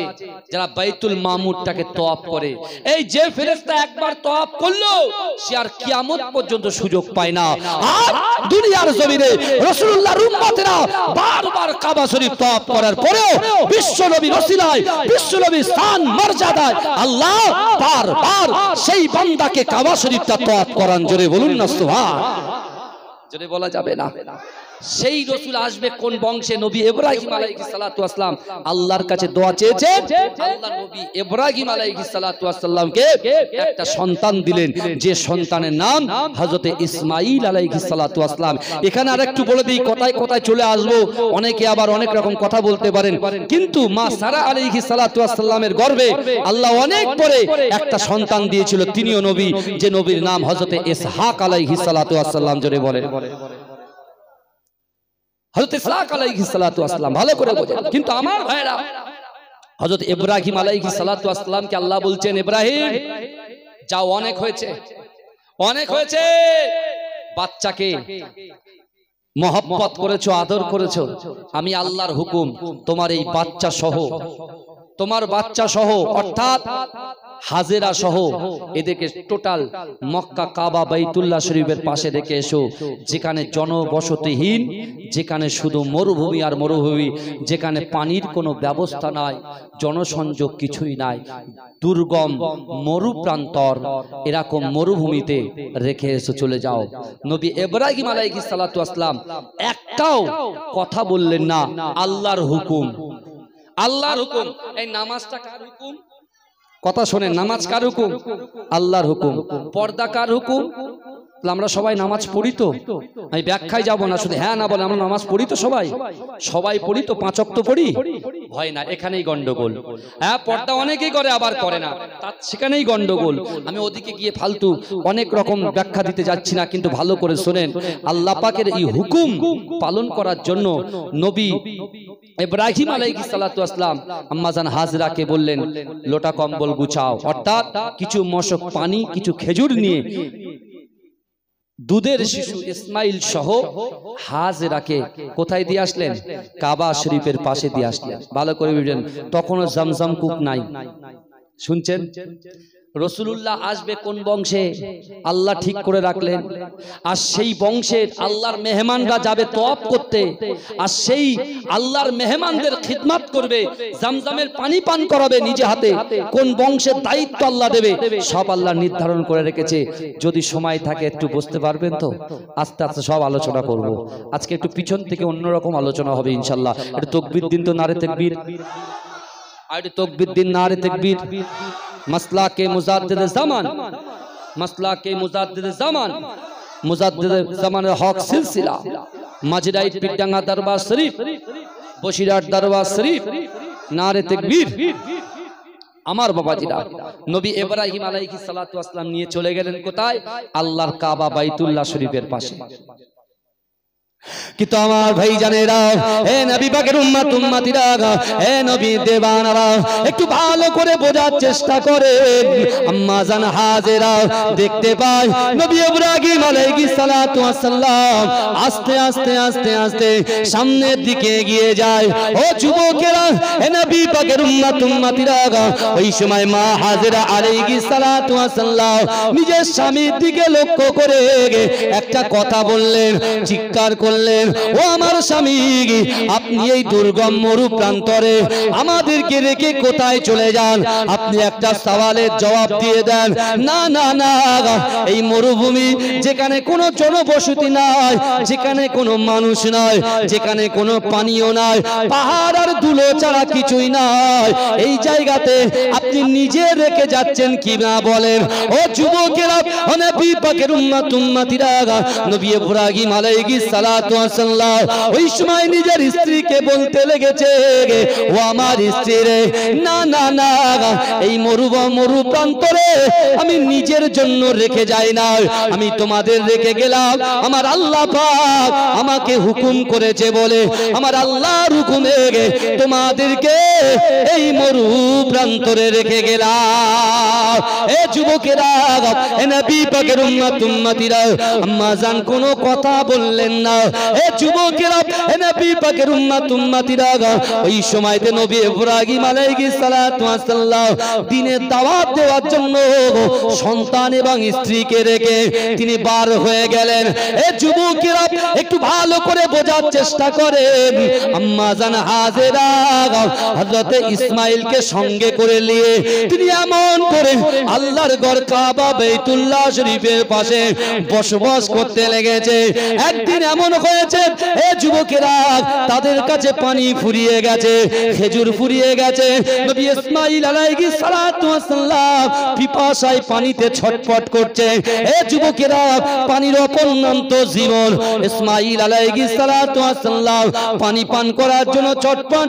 Speaker 1: যারা বাইতুল মামুরটাকে তওয়াফ করে। এই যে ফেরেশতা একবার তওয়াফ করলো সে আর কিয়ামত পর্যন্ত সুযোগ পায় না। আর দুনিয়ার জমিনে রাসূলুল্লাহর উম্মতেরা বারবার কাবা শরীফ তওয়াফ করার পরেও বিশ্ব নবীর ওসিলায়, বিশ্ব নবীর স্থান মর্যাদায় আল্লাহ বারবার সেই বান্দাকে কাবা শরীফটা তওয়াফ করান। জোরে বলুন না সুবহান। যদি বলা যাবে না, সেই রাসূল আসবে কোন বংশে? নবী ইব্রাহিম আলাইহিস সালাতু ওয়াস সালাম আল্লাহর কাছে দোয়া চেয়েছে, আল্লাহ নবী ইব্রাহিম আলাইহিস সালাতু ওয়াস সালামকে একটা সন্তান দিলেন, যে সন্তানের নাম হযরত ইসমাঈল আলাইহিস সালাতু ওয়াস সালাম। এখানে আরেকটু বলে দিই, কথায় কথায় চলে আসবো, অনেকে আবার অনেক রকম কথা বলতে পারেন, কিন্তু মা সারা আলাইহিস সালাতু ওয়াস সালামের গর্ভে আল্লাহ অনেক পরে একটা সন্তান দিয়েছিল, তিনিও নবী, যে নবীর নাম হযরত ইসহাক আলাইহিস সালাতু ওয়াস সালাম। জোরে বলেন হযরত ইসহাক আলাইহিস সালাতু ওয়াস সালাম, ভালো করে বোঝেন। কিন্তু আমার ভাইরা, হযরত ইব্রাহিম আলাইহিস সালাতু ওয়াস সালামকে আল্লাহ বলছেন, ইব্রাহিম যাও, অনেক হয়েছে, অনেক হয়েছে, বাচ্চাকে মহব্বত করেছো, আদর করেছো, আমি আল্লাহর হুকুম তোমার এই বাচ্চা সহ, তোমার বাচ্চা সহ অর্থাৎ হাজেরা সহ এদেরকে টোটাল মক্কা কাবা বাইতুল্লাহ শরীফের পাশে রেখে এসো, যেখানে জনবসতিহীন, যেখানে শুধু মরুভূমি আর মরুভূমি, যেখানে পানির কোনো ব্যবস্থা নাই, জনসংযোগ কিছুই নাই, দুর্গম মরু প্রান্তর, এরকম মরুভূমিতে রেখে এসো, চলে যাও। নবী ইব্রাহিম আলাইহিস সালাতু ওয়াস সালাম একটাও কথা বললেন না, আল্লাহর হুকুম, আল্লাহর হুকুম। এই নামাজটা কার হুকুম? কথা শোনেন, নামাজ কার হুকুম? আল্লাহর হুকুম। পর্দা কার হুকুম? আমরা সবাই নামাজ পড়ি তো, আমি ব্যাখ্যায় যাব না, শুধু হ্যাঁ না বলে, আমরা নামাজ পড়ি তো, সবাই সবাই পড়ি তো, 5 ওয়াক্ত পড়ি, হয় না, এখানেই গন্ডগোল। হ্যাঁ, পর্দা অনেকেই করে, আবার করে না, তার সেখানেই গন্ডগোল। আমি ওদিকে গিয়ে ফালতু অনেক রকম ব্যাখ্যা দিতে যাচ্ছি না, কিন্তু ভালো করে শোনেন, আল্লাহ পাকের এই হুকুম পালন করার জন্য নবী ইব্রাহিম আলাইহিস সালাতু ওয়াস সালাম আম্মা জান হাজরাকে বললেন, লোটা কম্বল গুছাও, অর্থাৎ কিছু মশক পানি, কিছু খেজুর নিয়ে দুধের শিশু ইসমাইল সহ হাজরাকে কোথায় দিয়ে আসলেন? কাবা শরীফের পাশে দিয়ে আসলেন। ভালো করে বুঝলেন, তখনও জমজম কূপ নাই। শুনছেন, রাসূলুল্লাহ আসবে কোন বংশে আল্লাহ ঠিক করে রাখলেন, আর সেই বংশের আল্লাহর মেহমানরা যাবে তওয়াফ করতে, আর সেই আল্লাহর মেহমানদের খিদমত করবে, জমজমের পানি পান করাবে নিজে হাতে। কোন বংশের দায়িত্ব আল্লাহ দেবে সব আল্লাহ নির্ধারণ করে রেখেছে। যদি সময় থাকে একটু বুঝতে পারবেন তো, আস্তে আস্তে সব আলোচনা করব। আজকে একটু পিছন থেকে অন্যরকম আলোচনা হবে ইনশাআল্লাহ। একটু তাকবীর দিন তো, নারে তাকবীর, আর একটু তাকবীর দিন, নারে তাকবীর। मसला के मुजाद्दिद ज़मान, मसला के मुजाद्दिद ज़मान, मुजाद्दिद ज़मान हक सिलसिला, मजराइट पिटंगा दरबार शरीफ, बशिराट दरबार शरीफ, नारे तकबीर। আমার বাবাজিরা, নবী ইব্রাহিম আলাইহিস সালাতু ওয়াস সালাম নিয়ে চলে গেলেন কোথায়? আল্লাহর কাবা বাইতুল্লাহ শরীফের পাশে। কিন্তু আমার ভাই জানেরা, হে নবী পাকের উম্মত উম্মতিরা, হে নবী দেওয়ানারা, একটু ভালো করে বোঝার চেষ্টা করেন। আম্মা জান হাজেরা দেখতে পায় নবী ইব্রাহিম আলাইহিস সালাতু ওয়াস সালাম আস্তে আস্তে আস্তে আস্তে সামনের দিকে এগিয়ে যায়। ও যুবকেরা, হে নবী পাকের উম্মত উম্মতিরা, ওই সময় মা হাজেরা আলাইহিস সালাতু ওয়াস সালাম নিজের স্বামীর দিকে লক্ষ্য করে একটা কথা বললেন, চিৎকার করলেন, ও আমার স্বামী, আপনি এই দুর্গম মরু প্রান্তরে আমাদেরকে রেখে কোথায় চলে যান? আপনি একটা সওয়ালের জবাব দিয়ে দেন। না না না, এই মরুভূমি, যেখানে কোনো জনবসতি নাই, যেখানে কোনো মানুষ নাই, যেখানে কোনো পানীয় নাই, পাহাড় আর ধুলো ছাড়া কিছুই নাই, এই জায়গাতে আপনি নিজে রেখে যাচ্ছেন কি না বলেন? ও যুবকেরা, নবী পাকের উম্মত উম্মতিরা, নবী ইব্রাহিম আলাইহিস সালাতু ওয়াস সালাম ওই সময় নিজের স্ত্রীকে বলতে লেগেছে, ও আমার স্ত্রী রে, না না না, এই মরু প্রান্তরে আমি নিজের জন্য রেখে যাই না, আমি তোমাদের রেখে গেলাম আমার আল্লাহ পাক আমাকে হুকুম করেছে বলে, আমার আল্লাহর হুকুমে তোমাদেরকে এই মরু প্রান্তরে রেখে গেলাম। এ যুবকেরা, এ নবী পাকের উম্মতিরা, আম্মা জান কোনো কথা বললেন না। এ যুবকেরা, এ নবী পাকের উম্মতিরা, ওই সময়তে নবী ইব্রাহিম আলাইহিস সালাতু ওয়াস সালাম দিনের দাওয়াত দেওয়ার জন্য সন্তান এবং স্ত্রীকে রেখে তিনি বার হয়ে গেলেন। এ যুবকেরা, একটু ভালো করে বোঝার চেষ্টা করেন। আম্মা জান হাজেরা হযরত ইসমাইলকে সঙ্গে করে নিয়ে তিনি এমন করে আল্লাহর ঘর কাবা বাইতুল্লাহ শরীফের পাশে বসবাস করতে লেগেছে। একদিন এমন হয়েছে, এ যুবকেরা, তাদের কাছে পানি ফুরিয়ে গেছে, খেজুর ফুরিয়ে গেছে। নবী ইসমাইল আলাইহিস সালাতু ওয়াস সালাম পিপাসায় পানিতে ছটফট করছে। এ যুবকেরা, পানির অপর নাম তো জীবন। ইসমাইল আলাইহিস সালাতু ওয়াস সালাম পানি পান করার জন্য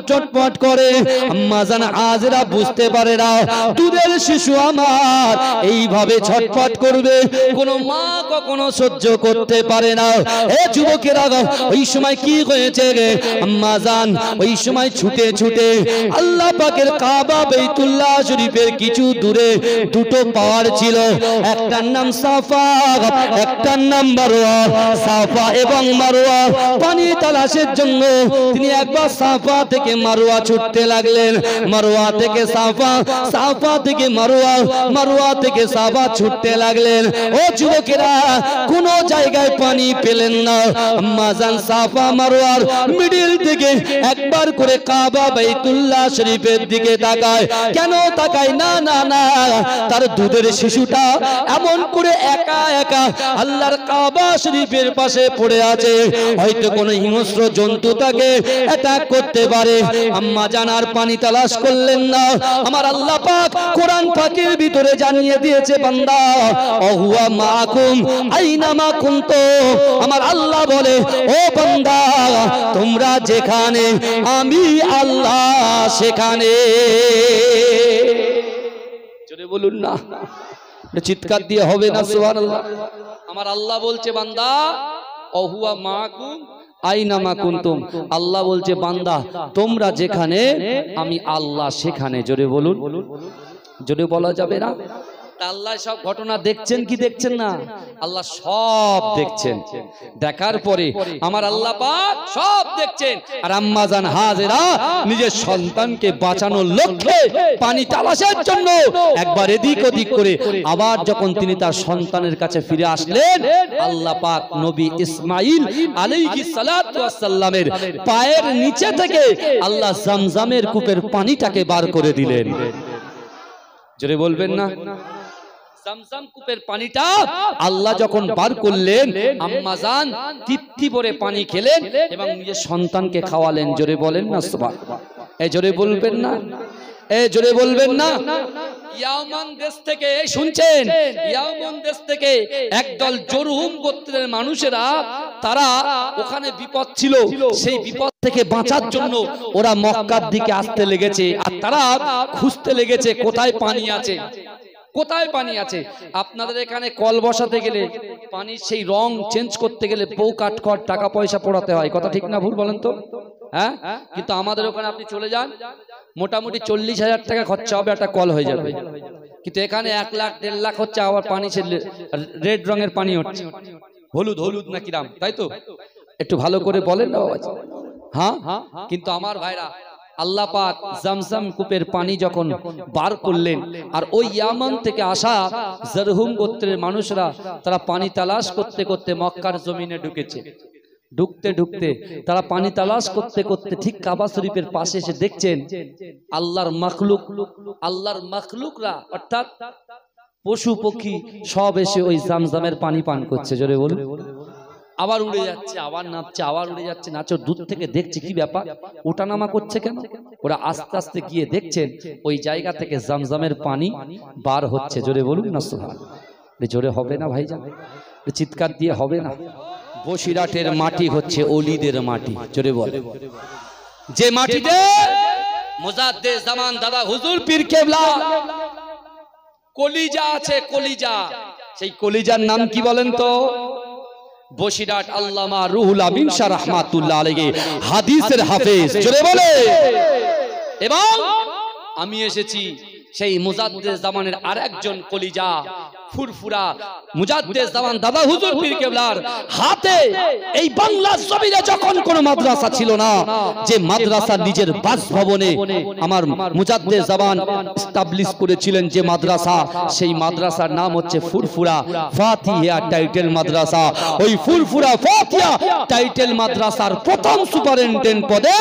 Speaker 1: চটপট করে। আম্মা জান হাজেরা বুঝতে পারে না দুধের শিশু আমার এইভাবে ছটফট করবে, কোন মা কখনো সহ্য করতে পারে না। এ যুবকেরা, ওই সময় কি হয়েছে রে আম্মা জান? ওই সময় ছুটে ছুটে আল্লাহ পাকের কাবা বাইতুল্লাহ শরীফের কিছু দূরে দুটো পাহাড় ছিল, একটার নাম সাফা, একটার নাম মারওয়া। সাফা এবং মারওয়া পানি তালাশের জন্য তিনি একবার সাফা থেকে মারওয়া ছুটতে লাগলেন, মারওয়া থেকে সাফা, সাফা থেকে মারওয়া, মারওয়া থেকে সাফা ছুটতে লাগলেন। ও যুবকেরা, কোন জায়গায় পানি পেলেন না। আম্মা জান সাফা মারওয়ার মিডিল থেকে একবার করে কাবা বাইতুল্লাহ শরীফের দিকে তাকায়। কেন তাকায়? না না না, তার দুধের শিশুটা এমন করে একা একা আল্লাহর কাবা শরীফের পাশে পড়ে আছে, হয়তো কোনো হিংস্র জন্তু তাকে অ্যাটাক করতে পারে। আম্মা জান আর পানি তালাশ করলেন না। আমার আল্লাহ পাক কোরআন পাকের ভিতরে জানিয়ে দিয়েছে, বান্দা ওহুয়া মাকুম আইনামা কুনতুম। আমার আল্লাহ বলে, ও বান্দা, তোমরা যেখানে আমি আল্লাহ সেখানে। জোরে বলুন না, চিৎকার দিয়ে হবে না সুবহানাল্লাহ। আমার আল্লাহ বলছে, বান্দা ওহুয়া মাকুম আইনামা কুনতুম। আল্লাহ বলছে, বান্দা তোমরা যেখানে আমি আল্লাহ সেখানে। জোরে বলুন, জোরে বলা যাবে না? আল্লাহ সব ঘটনা দেখছেন কি দেখছেন না? আল্লাহ সব দেখছেন। দেখার পরে আমার আল্লাহ পাক সব দেখছেন। আর আম্মা জান হাজেরা নিজের সন্তানকে বাঁচানোর লক্ষ্যে পানি তালাশের জন্য একবার এদিক ওদিক করে আবার যখন তিনি তার সন্তানের কাছে ফিরে আসলেন, আল্লাহ পাক নবী ইসমাইল আলাইহিস সালাতু ওয়াস সালামের পায়ের নিচে থেকে আল্লাহ জামজামের কূপের পানিটাকে বার করে দিলেন। জোরে বলবেন না? জামজাম কূপের পানিটা আল্লাহ যখন বার করলেন, আম্মা জান তৃপ্তি ভরে পানি খেলেন এবং নিজের সন্তানকে খাওয়ালেন। জোরে বলেন না সুবহানাল্লাহ। এই জোরে বলবেন না, এই জোরে বলবেন না। ইয়ামান দেশ থেকে শুনছেন, ইয়ামান দেশ থেকে একদল জরহুম গোত্রের মানুষেরা, তারা ওখানে বিপদ ছিল, সেই বিপদ থেকে বাঁচার জন্য ওরা মক্কার দিকে আসতে লেগেছে। আর তারা খুঁজতে লেগেছে কোথায় পানি আছে, কোথায় পানি আছে। আপনাদের এখানে কল বসাতে গেলে পানির সেই রং চেঞ্জ করতে গেলে বউ কাঠখড় টাকা পয়সা পোড়াতে হয়, কথা ঠিক না ভুল বলেন তো? হ্যাঁ, কিন্তু আমাদের ওখানে আপনি চলে যান, মোটামুটি 40,000 টাকা খরচা হবে, একটা কল হয়ে যাবে। কিন্তু এখানে 1 লাখ 1.5 লাখ হচ্ছে, আবার পানি রেড রঙের পানি হচ্ছে, হলুদ হলুদ নাকি নাম, তাই তো? একটু ভালো করে বলেন না বাবা। হ্যাঁ, কিন্তু আমার ভাইরা, আল্লাহ পাক জামজাম কূপের পানি যখন বার করলেন, আর ওই ইয়ামান থেকে আসা জরহুম গোত্রের মানুষরা তারা পানি তালাশ করতে করতে মক্কার জমিনে ঢুকেছে। ঢুকতে ঢুকতে তারা পানি তালাশ করতে করতে ঠিক কাবা শরীফের পাশে এসে দেখছেন আল্লাহর মাখলুকরা অর্থাৎ পশু পক্ষী সব এসে ওই জামজামের পানি পান করছে। জোরে বলুন। আবার উড়ে যাচ্ছে, আবার নাচছে, আবার উড়ে যাচ্ছে, নাচো। দূর থেকে দেখছে কি ব্যাপার, ওঠানামা করছে কেন? ওরা আস্তে আস্তে গিয়ে দেখছেন ওই জায়গা থেকে জামজামের পানি বার হচ্ছে। জোরে বলুন না সুবহানাল্লাহ। জোরে হবে না ভাইজান? চিৎকার দিয়ে হবে না? বসিরাটের মাটি হচ্ছে ওলিদের মাটি। জোরে বলে, যে মাটিতে মুজাদ্দিদ জামান দাদা হুজুর পীর কেবলা কলিজা আছে, কলিজা। সেই কলিজার নাম কি বলেন তো? বসিরাট আল্লামা রুহুল আমিন শাহ রাহমাতুল্লাহ আলাইহি হাদিসের হাফেজ। জোরে বলে, এবং আমি এসেছি সেই মুজাদ্দেদ জামানের আরেকজন কলিজা ফুরফুরা মুজাদ্দেদ জামান দাদা হুজুর পীর কেবলার হাতে এই বাংলার জমিনে যখন কোনো মাদ্রাসা ছিল না, যে মাদ্রাসা নিজের বাসভবনে আমার মুজাদ্দেদ জামান এস্টাবলিশ করেছিলেন, যে মাদ্রাসা, সেই মাদ্রাসার নাম হচ্ছে ফুরফুরা ফাতিহা টাইটেল মাদ্রাসা। ওই ফুরফুরা ফাতিহা টাইটেল মাদ্রাসার প্রথম সুপারিনটেন্ডেন্ট পদে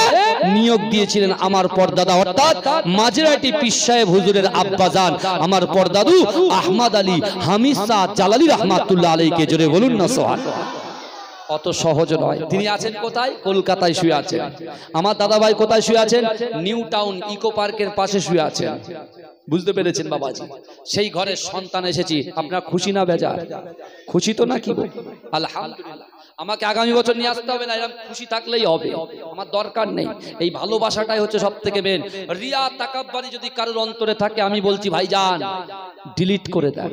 Speaker 1: নিয়োগ দিয়েছিলেন আমার পরদাদা, অর্থাৎ মাঝরাটি পীর সাহেব হুজুরের আব্বাজান আমার পরদাদু আহমদ আলী হামিদ শাহ জালালি রহমাতুল্লাহ আলাইহিকে। জোরে বলুন না সুবহানাল্লাহ। অত সহজ নয়। তিনি আছেন কোথায়? কলকাতায় শুয়ে আছেন। আমার দাদা ভাই কোথায় শুয়ে আছেন? নিউ টাউন ইকো পার্কের পাশে শুয়ে আছেন। বুঝতে পেরেছেন বাবাজি? সেই ঘরের সন্তান এসেছি। আপনার খুশি না বেজার? খুশি তো নাকি? আলহামদুলিল্লাহ। আমাকে আগামী বছর নিয়ে আসতে হবে না, এরকম খুশি থাকলেই হবে, আমার দরকার নেই। এই ভালোবাসাটাই হচ্ছে সব থেকে মেন। রিয়া তাকাব্বারি যদি কারোর অন্তরে থাকে, আমি বলছি ভাইজান ডিলিট করে দেন,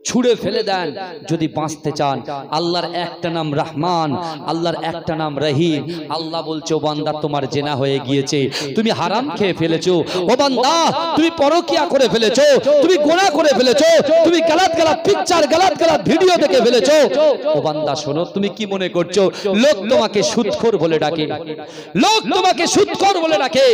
Speaker 1: ছুঁড়ে ফেলে দেন। যদি বাঁচতে চান, আল্লাহর একটা নাম রহমান, আল্লাহর একটা নাম রহিম। আল্লাহ বলছে ও বান্দা তোমার জেনা হয়ে গিয়েছে, তুমি হারাম খেয়ে ফেলেছো, ও বান্দা তুমি পরকিয়া করে ফেলেছো, তুমি গুনাহ করে ফেলেছো, তুমি গালাত গালাত পিকচার গালাত গালাত ভিডিও দেখে ফেলেছো। ও বান্দা শোনো, তুমি কি মনে করছো লোক তোমাকে সুদখোর বলে ডাকে? লোক তোমাকে সুদখোর বলে ডাকে,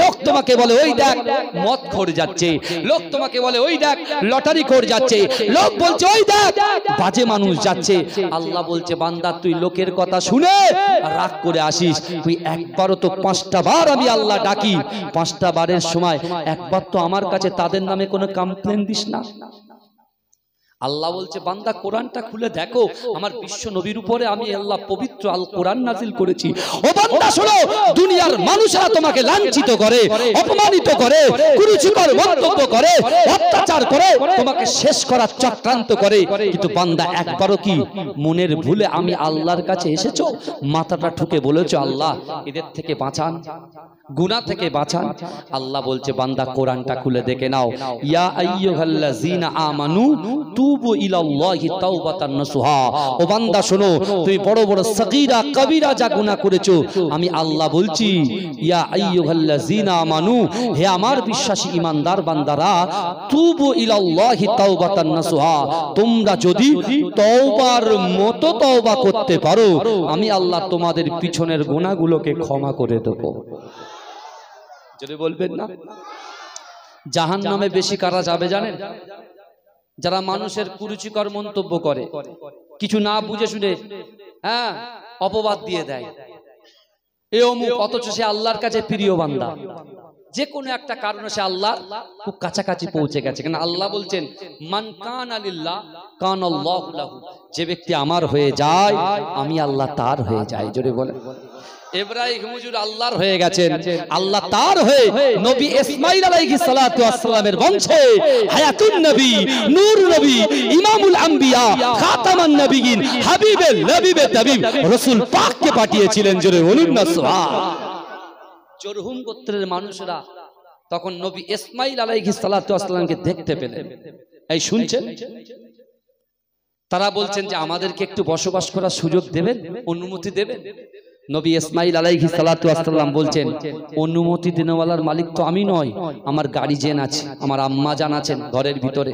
Speaker 1: লোক তোমাকে বলে ওই দেখ মদ খোর যাচ্ছে, লোক তোমাকে বলে ওই দেখ লটারি খোর যাচ্ছে, লোক বলছে ওই দেখ বাজে মানুষ যাচ্ছে। আল্লাহ বলছে বান্দা তুই লোকের কথা শুনে রাগ করে আসিস, তুই একবারও তো 5টা বার আমি আল্লাহ ডাকি, 5টা বারের সময় একবার তো আমার কাছে তাদের নামে কোনো কমপ্লেন দিস না। আল্লাহ বলছে বান্দা কোরআনটা খুলে দেখো, আমার বিশ্ব নবীর উপরে আমি আল্লাহ পবিত্র আল কোরআন নাজিল করেছি। ও বান্দা শোনো, দুনিয়ার মানুষরা তোমাকে লাঞ্ছিত করে, অপমানিত করে, কুরুচিকর মন্তব্য করে, অত্যাচার করে, তোমাকে শেষ করার চক্রান্ত করে, কিন্তু বান্দা একবারও কি মনের ভুলে আমি আল্লাহর কাছে এসেছো, মাথাটা ঠুকে বলেছো আল্লাহ এদের থেকে বাঁচান, গুনাহ থেকে বাঁচান? আল্লাহ বলছে বান্দা কোরআনটা খুলে দেখে নাও। ইয়া আইয়ুহাল্লাযীনা আমানু তুবু ইলাল্লাহি তাওবাতান নাসুহা। ও বান্দা শোনো, তুমি বড় বড় সগীরা কবিরা যা গুনাহ করেছো, আমি আল্লাহ বলছি ইয়া আইয়ুহাল্লাযীনা আমানু, হে আমার বিশ্বাসী ঈমানদার বান্দারা, তুবু ইলাল্লাহি তাওবাতান নাসুহা, তোমরা যদি তওবার মতো তওবা করতে পারো, আমি আল্লাহ তোমাদের পিছনের গুনাহগুলোকে ক্ষমা করে দেব। যদি বলবেন না, জাহান্নামে বেশি কারা যাবে জানেন? যারা মানুষের কুরুচিকর মন্তব্য করে, কিছু না বুঝে শুনে অপবাদ দিয়ে দেয়, এ অমুক, অথচ সে আল্লাহর কাছে প্রিয় বান্দা। যে কোনো একটা কারণে সে আল্লাহ খুব কাছাকাছি পৌঁছে গেছে। কেন আল্লাহ বলছেন মান কানা লিল্লাহ কানাল্লাহু লাহু, যে ব্যক্তি আমার হয়ে যায় আমি আল্লাহ তার হয়ে যাই। জোরে বলে। ইব্রাহিম হুজুর আল্লাহর হয়ে গেছেন, আল্লাহ তার হয়ে। নবী ইসমাঈল আলাইহিস সালাতু ওয়াস সালামের বংশে হায়াতুন নবী, নূর নবী, ইমামুল আম্বিয়া, খাতামান নবিয়িন, হাবিবুল নবীবে তাবিব রাসূল পাককে পাঠিয়েছিলেন। জোরে বলুন না সুবহানাল্লাহ। জরহুম গোত্রের মানুষরা তখন নবী ইসমাঈল আলাইহিস সালাতু ওয়াস সালামকে দেখতে পেলেন। এই শুনছেন? তারা বলছেন যে আমাদেরকে একটু বসবাস করার সুযোগ দেবেন, অনুমতি দেবেন। নবী ইসমাঈল আলাইহিস সালাতু ওয়াস সালাম বলছেন অনুমতি দেনেওয়ালার মালিক তো আমি নই, আমার গার্ডিয়ান আছে, আমার আম্মা জান আছেন ঘরের ভিতরে,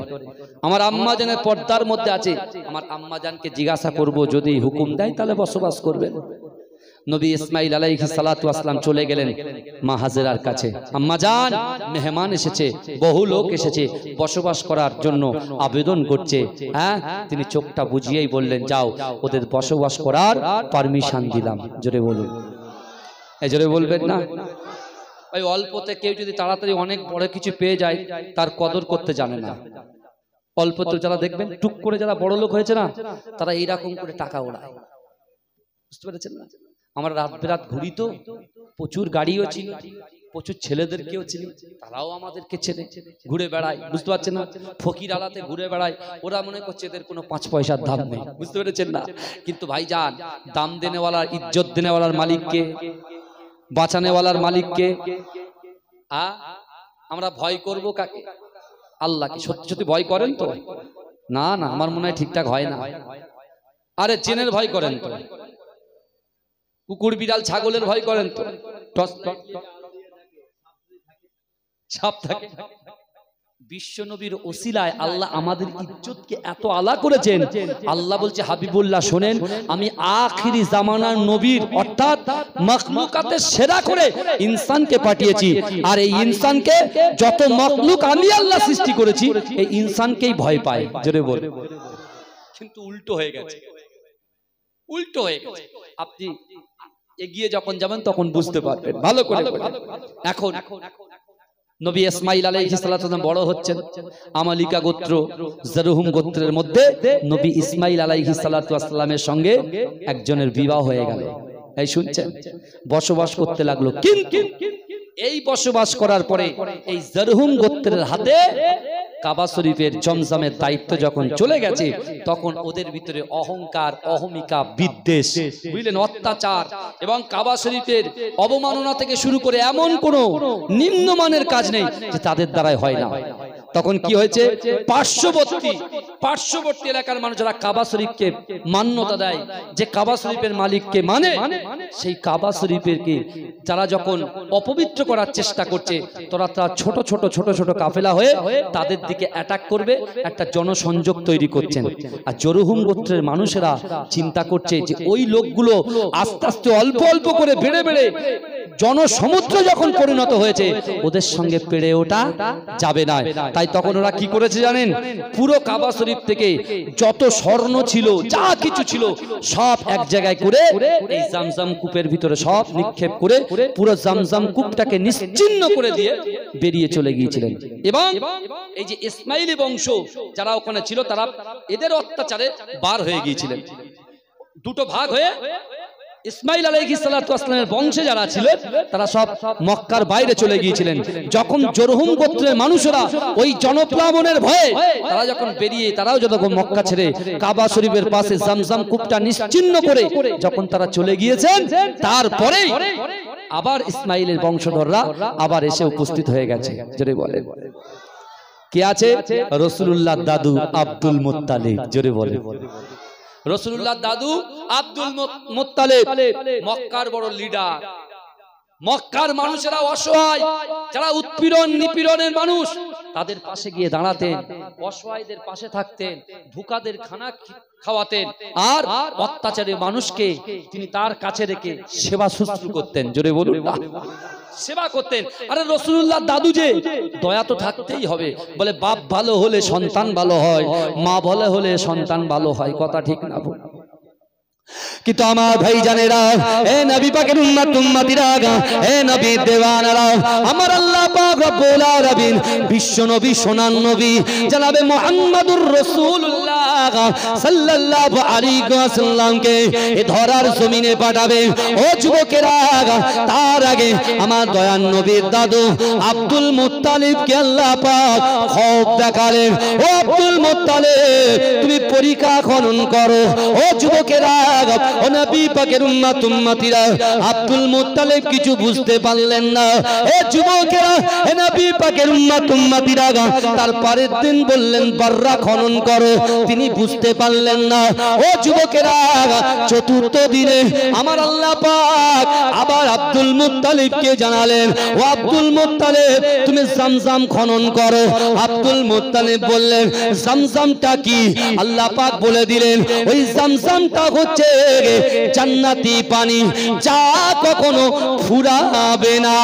Speaker 1: আমার আম্মা জানের পর্দার মধ্যে আছে, আমার আম্মা জানকে জিজ্ঞাসা করব, যদি হুকুম দেয় তাহলে বসবাস করবেন। নবী ইসমাঈল আলাইহিস সালাতু ওয়াস সালাম চলে গেলেন মা হাজেরার কাছে। আম্মা জান, মেহমান এসেছে, বহু লোক এসেছে, বসবাস করার জন্য আবেদন করছে। তিনি চোখটা বুঝিয়েই বললেন যাও, ওদের বসবাস করার পারমিশন দিলাম। জোরে বলুন, এই জোরে বলবেন না। ওই অল্পতে কেউ যদি তাড়াতাড়ি অনেক বড় কিছু পেয়ে যায়, তার কদর করতে জানে না। অল্পতে যারা দেখবেন টুক করে যারা বড় লোক হয়েছে না, তারা এইরকম করে টাকা ওড়ায়। বুঝতে পেরেছেন না? আমরা রাত বেরাত ঘুরি, তো প্রচুর গাড়িও ছিল, প্রচুর ছেলেদেরকেও ছিল, তারাও আমাদেরকে ছেড়ে ঘুরে বেড়ায়। বুঝতে পারছেন না? ফকির আলাতে ঘুরে বেড়ায়, ওরা মনে করছে এদের কোনো 5 পয়সার দাম নেই। বুঝতে পেরেছেন না? কিন্তু ভাইজান, দাম দেনেওয়ালার, ইজ্জত দেনেওয়ালার মালিককে, বাঁচানেওয়ালার মালিককে। আমরা ভয় করব কাকে? আল্লাহকে। সত্যি সত্যি ভয় করেন তো? না না, আমার মনে হয় ঠিকঠাক হয় না। আরে চেনের ভয় করেন তো? কুকুর বিড়াল ছাগলের ভয় করেন তো? সাপ থাকে। বিশ্বনবীর ওসিলায় আল্লাহ আমাদের ইজ্জতকে এত আলা করেছেন। আল্লাহ বলছে হাবিবুল্লাহ শোনেন, আমি আখিরি জামানার নবীর অর্থাৎ মাখলুকাতের সেরা করে ইনসানকে পাঠিয়েছি, আর এই ইনসানকে যত মাখলুক আমি আল্লাহ সৃষ্টি করেছি এই ইনসানকেই ভয় পায়। জোরে বল। কিন্তু উল্টো হয়ে গেছে, উল্টো হয়ে গেছে। আপনি এগিয়ে যখন যাবেন তখন বুঝতে পারবেন ভালো করে। এখন নবী ইসমাঈল আলাইহিস সালাম বড় হচ্ছেন। আমালিকা গোত্র জরহুম গোত্রের মধ্যে নবী ইসমাঈল আলাইহিস সালামের সঙ্গে একজনের বিবাহ হয়ে গেল। এই শুনছেন, বসবাস করতে লাগলো। কিন্তু এই বসবাস করার পরে এই জরহুম গোত্রের হাতে কাবা শরীফের জমজমের দায়িত্ব যখন চলে গেছে, তখন ওদের ভিতরে অহংকার, অহমিকা, বিদ্বেষ, বুঝলেন, অত্যাচার এবং কাবা শরীফের অবমাননা থেকে শুরু করে এমন কোন নিম্নমানের কাজ নেই যে তাদের দ্বারাই হয় না। তখন কি হয়েছে, পার্শ্ববর্তী এলাকার মানুষ যারা কাবা শরীফকে মান্যতা দেয়, যে কাবা শরীফের মালিককে মানে, সেই কাবা শরীফেরকে যারা যখন অপবিত্র করার চেষ্টা করছে, তারা ছোট ছোট কাফেলা হয়ে তাদের দিকে অ্যাটাক করবে, একটা জনসংযোগ তৈরি করছেন। আর জরহুম গোত্রের মানুষেরা চিন্তা করছে যে ওই লোকগুলো আস্তে আস্তে অল্প অল্প করে বেড়ে বেড়ে জনসমুদ্র যখন পরিণত হয়েছে, ওদের সঙ্গে পেরে ওঠা যাবে না। তাই তখন ওরা কি করেছে জানেন, পুরো কাবা শরীফ থেকে যত স্বর্ণ ছিল, যা কিছু ছিল, সব এক জায়গায় করে এই জামজাম কূপের ভিতরে সব নিক্ষেপ করে পুরো জামজাম কূপটাকে নিশ্চিহ্ন করে দিয়ে বেরিয়ে চলে গিয়েছিলেন। এবং এই যে ইসমাইলি বংশ যারা ওখানে ছিল, তারা এদের অত্যাচারে বার হয়ে গিয়েছিলেন। দুটো ভাগ হয়ে ইসমাইল আলাইহিস সালামের বংশে যারা ছিলেন তারা সব মক্কার বাইরে চলে গিয়েছিলেন। যখন জরহুম গোত্রের মানুষেরা ওই জনপ্লাবনের ভয়ে তারা যখন বেরিয়ে, তারাও যখন মক্কা ছেড়ে কাবা শরীফের পাশে জামজাম কূপটা নিশ্চিহ্ন করে যখন তারা চলে গিয়েছেন, তারপরে আবার ইসমাইলের বংশধররা আবার এসে উপস্থিত হয়ে গেছে। জোরে বলে কে আছে? রাসূলুল্লাহর দাদু আব্দুল মুত্তালিব। জোরে বলে রাসূলুল্লাহর দাদু আব্দুল মুত্তালিব মক্কার বড় লিডার। মক্কার মানুষেরা অসহায়, যারা উৎপীড়ন নিপীড়নের মানুষ, তাদের পাশে গিয়ে দাঁড়াতেন, অসহায়দের পাশে থাকতেন, ভুকাদের খানা খাওয়াতেন, আর অত্যাচারী মানুষকে তিনি তার কাছে রেখে সেবা শুশ্রূষা করতেন। জোরে বলুন না, সেবা করতেন। আরে রাসূলুল্লাহর দাদু যে, দয়া তো থাকতেই হবে। বলে বাপ ভালো হলে সন্তান ভালো হয়, মা ভালো হলে সন্তান ভালো হয়। কথা ঠিক না? কিন্তু আমার ভাই জানেরা, এ নবী পাকের উম্মতিরা, এ নবীর দেওয়ানারা, আমার আল্লাহ পাক রব্বুল আলামিন বিশ্ব নবী, সোনার নবী জনাবে মুহাম্মদুর রাসূলুল্লাহ সাল্লাল্লাহু আলাইহি ওয়াসাল্লামকে এই ধরার জমিনে পাঠাবে। ও যুবকেরা, তার আগে আমার দয়ার নবীর দাদু আব্দুল মুত্তালিবকে আল্লাহ পাক খবর দেখালেন, ও আব্দুল মুত্তালিব, তুমি পরীক্ষা খনন করো। ও যুবকেরা, ও নবী পাকের উম্মতিরা, আব্দুল মুত্তালিব কিছু বুঝতে পারলেন না। এ যুবকেরা, এ নবী পাকের উম্মতিরা, তার পরের দিন বললেন বাররা খনন করো, তিনি বুঝতে পারলেন না। ও যুবকেরা, চতুর্থ দিনে আমার আল্লাহ পাক আবার আব্দুল মুত্তালিবকে জানালেন, ও আব্দুল মুত্তালিব, তুমি জামজাম খনন করো। আব্দুল মুত্তালিব বললেন জামজামটা কি? আল্লাহ পাক বলে দিলেন, ওই জামজামটা হচ্ছে জান্নাতি পানি, যা কখনো ফুরাবে না।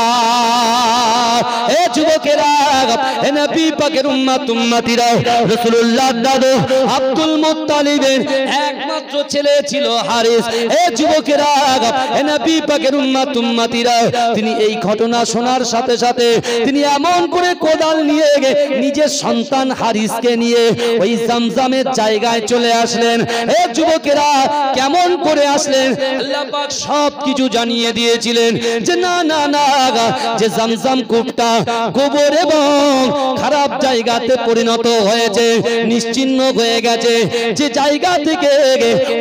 Speaker 1: এ যুবকেরা, এ নবী পাকের উম্মতিরা, রাসূলুল্লাহর দাদু আব্দুল মুত্তালিবের একমাত্র ছেলে ছিল হারিস। এ যুবকেরা, এ নবী পাকের উম্মতিরা, তিনি এই ঘটনা শোনার সাথে সাথে তিনি এমন করে কোদাল নিয়ে নিজের সন্তান হারিসকে নিয়ে ওই জামজামের জায়গায় চলে আসলেন। এ যুবকেরা, কেমন করে আসলেন? আল্লাহ পাক সব কিছু জানিয়ে দিয়েছিলেন যে না না না, যে জামজাম কূপটা গোবর এবং খারাপ জায়গাতে পরিণত হয়েছে, নিশ্চিহ্ন হয়ে গেছে, যে জায়গা থেকে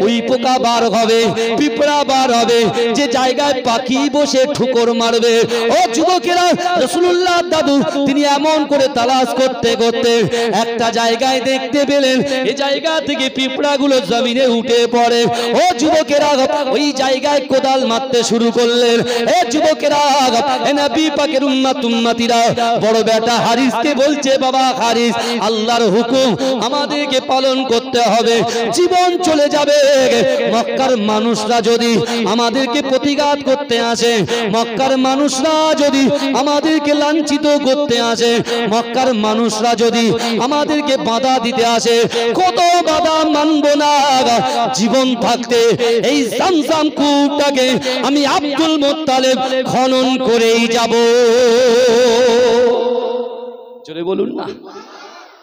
Speaker 1: ওই পোকা বার হবে, পিঁপড়া বার হবে, যে জায়গায় পাখি বসে ঠুকর মারবে। ও যুবকেরা, রাসূলুল্লাহ দাদু তিনি এমন করে তালাশ করতে করতে একটা জায়গায় দেখতে পেলেন, এই জায়গা থেকে পিঁপড়াগুলো জমিনে উঠে পড়ে। ও যুবকেরা, ওই জায়গায় কোদাল মারতে শুরু করলেন। এ যুবকেরা, এ নবী পাকের উম্মতিরা বড় বেটা হারিসকে বলছে, বাবা হারিস, আল্লাহর হুকুম আমাদেরকে পালন করতে হবে, জীবন চলে যাবে। মক্কার মানুষরা যদি আমাদেরকে প্রতিঘাত করতে আসে, মক্কার মানুষরা যদি আমাদেরকে লাঞ্ছিত করতে আসে, মক্কার মানুষরা যদি আমাদেরকে বাধা দিতে আসে, কত বাধা মানব না। জীবন থাকতে এই জামজাম কূপটাকে আমি আব্দুল মুত্তালিব খনন করেই যাব। জোরে বলুন না,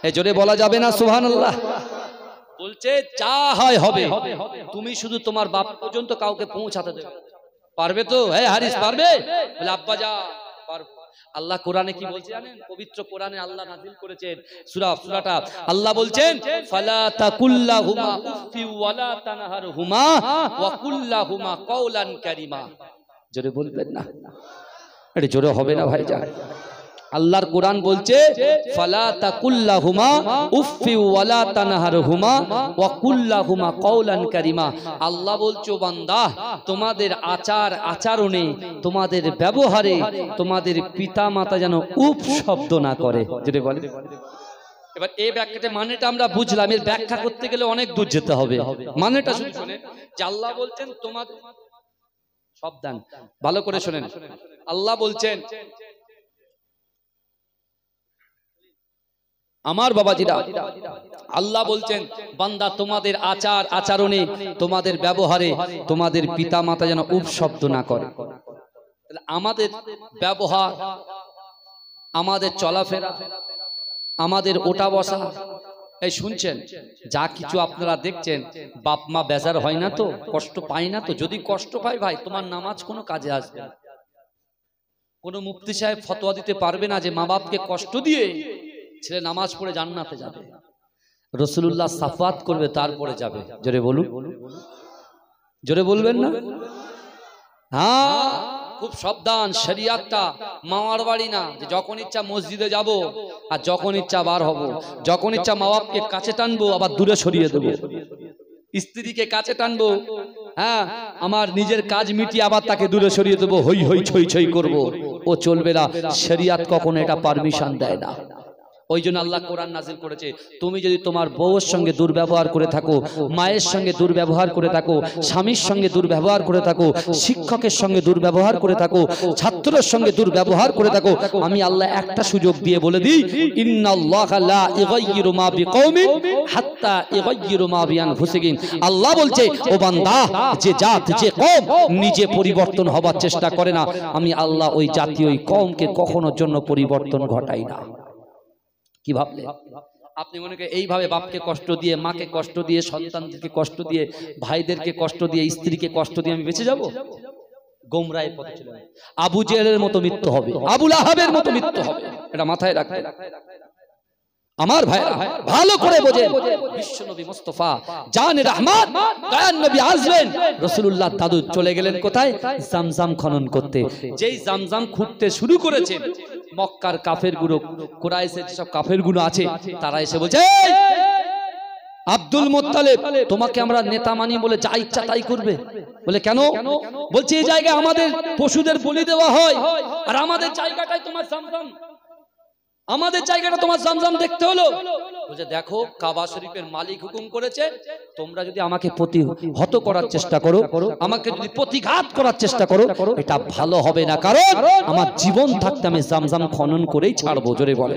Speaker 1: এই জোরে বলা যাবে না সুবহানাল্লাহ। বলছে যা হয় হবে, তুমি শুধু তোমার বাপ পর্যন্ত কাউকে পৌঁছাতে দেবে। পারবে তো? হ্যাঁ হারিস পারবে? বলে আব্বা যা পারবো। আল্লাহ কোরআনে কি বলছে জানেন? পবিত্র কোরআনে আল্লাহ নাযিল করেছেন সূরাটা, আল্লাহ বলছেন ফালা তাকুল্লাহুমা উফি ওয়ালা তানহারহুমা ওয়া কুল্লাহুমা কাওলান কারীমা। জোরে বলবেন না, এটা জোরে হবে না ভাইজান। আল্লাহর কোরআন বলছে ফালা তাকুল্লাহুমা উফি ওয়ালা তানহারহুমা ওয়া কুল্লাহুমা কাওলান কারীমা। আল্লাহ বলছো বান্দা, তোমাদের আচার আচরণে, তোমাদের ব্যবহারে তোমাদের পিতা মাতা যেন উফ শব্দ না করে। যেটা বলে এবার এই ব্যাখ্যাটা মানেটা আমরা বুঝলাম, এর ব্যাখ্যা করতে গেলে অনেক দূর যেতে হবে। মানেটা শুনে শুনে যে আল্লাহ বলছেন তোমাদের, সাবধান ভালো করে শুনেন, আল্লাহ বলছেন আমার বাবাজিরা, আল্লাহ বলছেন বান্দা তোমাদের আচার আচরণে, তোমাদের ব্যবহারে তোমাদের পিতা মাতা যেন উফ শব্দ না করে। আমাদের ব্যবহার, আমাদের চলাফেরা, আমাদের ওঠা বসা, এই শুনছেন যা কিছু আপনারা দেখছেন, বাপ মা বেজার হয় না তো, কষ্ট পায় না তো? যদি কষ্ট পায় ভাই, তোমার নামাজ কোনো কাজে আসবে না। কোনো মুফতি সাহেব ফতোয়া দিতে পারবে না যে মা বাপকে কষ্ট দিয়ে ছেলে নামাজ পড়ে জান্নাতে যাবে। রাসূলুল্লাহ সাফাত করবে, তারপরে যাবে। জোরে বলুন, জোরে বলবেন না? হ্যাঁ, খুব সাবধান। শরিয়াতটা মামার বাড়ি না যে যখন ইচ্ছা মসজিদে যাব আর যখন ইচ্ছা বার হব, যখন ইচ্ছা মা বাপকে কাছে টানবো আবার দূরে সরিয়ে দেবো, স্ত্রীকে কাছে টানবো, হ্যাঁ আমার নিজের কাজ মিটিয়ে আবার তাকে দূরে সরিয়ে দেবো, হই হই ছই ছই করবো, ও চলবে না। শরিয়াত কখনো এটা পারমিশন দেয় না। ওই জন্য আল্লাহ কোরআন নাজিল করেছে, তুমি যদি তোমার বউয়ের সঙ্গে দুর্ব্যবহার করে থাকো, মায়ের সঙ্গে দুর্ব্যবহার করে থাকো, স্বামীর সঙ্গে দুর্ব্যবহার করে থাকো, শিক্ষকের সঙ্গে দুর্ব্যবহার করে থাকো, ছাত্রের সঙ্গে দুর্ব্যবহার করে থাকো, আমি আল্লাহ একটা সুযোগ দিয়ে বলে দিই, ইন্নাল্লাহা লা ইগাইয়িরু মা বিকওমিন হাত্তা ইগাইয়িরু মা বিআনফুসিহিম। আল্লাহ বলছে, ও বান্দা, যে জাত যে কওম নিজে পরিবর্তন হবার চেষ্টা করে না, আমি আল্লাহ ওই জাতি ওই কওমকে কখনোর জন্য পরিবর্তন ঘটাই না। কি ভাবলে আপনি? মনে করেন এইভাবে বাপকে কষ্ট দিয়ে, মাকে কষ্ট দিয়ে, সন্তানদেরকে কষ্ট দিয়ে, ভাইদেরকে কষ্ট দিয়ে, স্ত্রীকে কষ্ট দিয়ে আমি বেঁচে যাব? গোমরাহের পথে চলে যাবে। আবু জেহেলের মতো মৃত্যু হবে, আবু লাহাবের মতো মৃত্যু হবে, এটা মাথায় রাখবেন। আমার ভাইরা ভালো করে বোঝেন, বিশ্ব নবী মুস্তাফা জানে রহমান দয়ার নবী আসবেন, রাসূলুল্লাহ দাদু চলে গেলেন কোথায়? জামজাম খনন করতে। যেই জামজাম খুঁড়তে শুরু করেছেন, মক্কার কাফেরগুলো, কুরাইশের যেসব কাফেরগুলো আছে, তারা এসে বলছে, আব্দুল মুত্তালিব তোমাকে আমরা নেতা মানি বলে যা ইচ্ছা তাই করবে। বলে কেন? বলছে এই জায়গায় আমাদের পশুদের বলি দেওয়া হয়, আর আমাদের জায়গাটাই তোমার জামজাম, আমাদের জায়গাটা তোমার জামজাম দেখতে হলো। বলছে দেখো, কাবা শরীফের মালিক হুকুম করেছে, তোমরা যদি আমাকে প্রতিহত করার চেষ্টা করো, আমাকে যদি প্রতিঘাত করার চেষ্টা করো, এটা ভালো হবে না, কারণ আমার জীবন থাকতে আমি জামজাম খনন করেই ছাড়বো। জোরে বলে।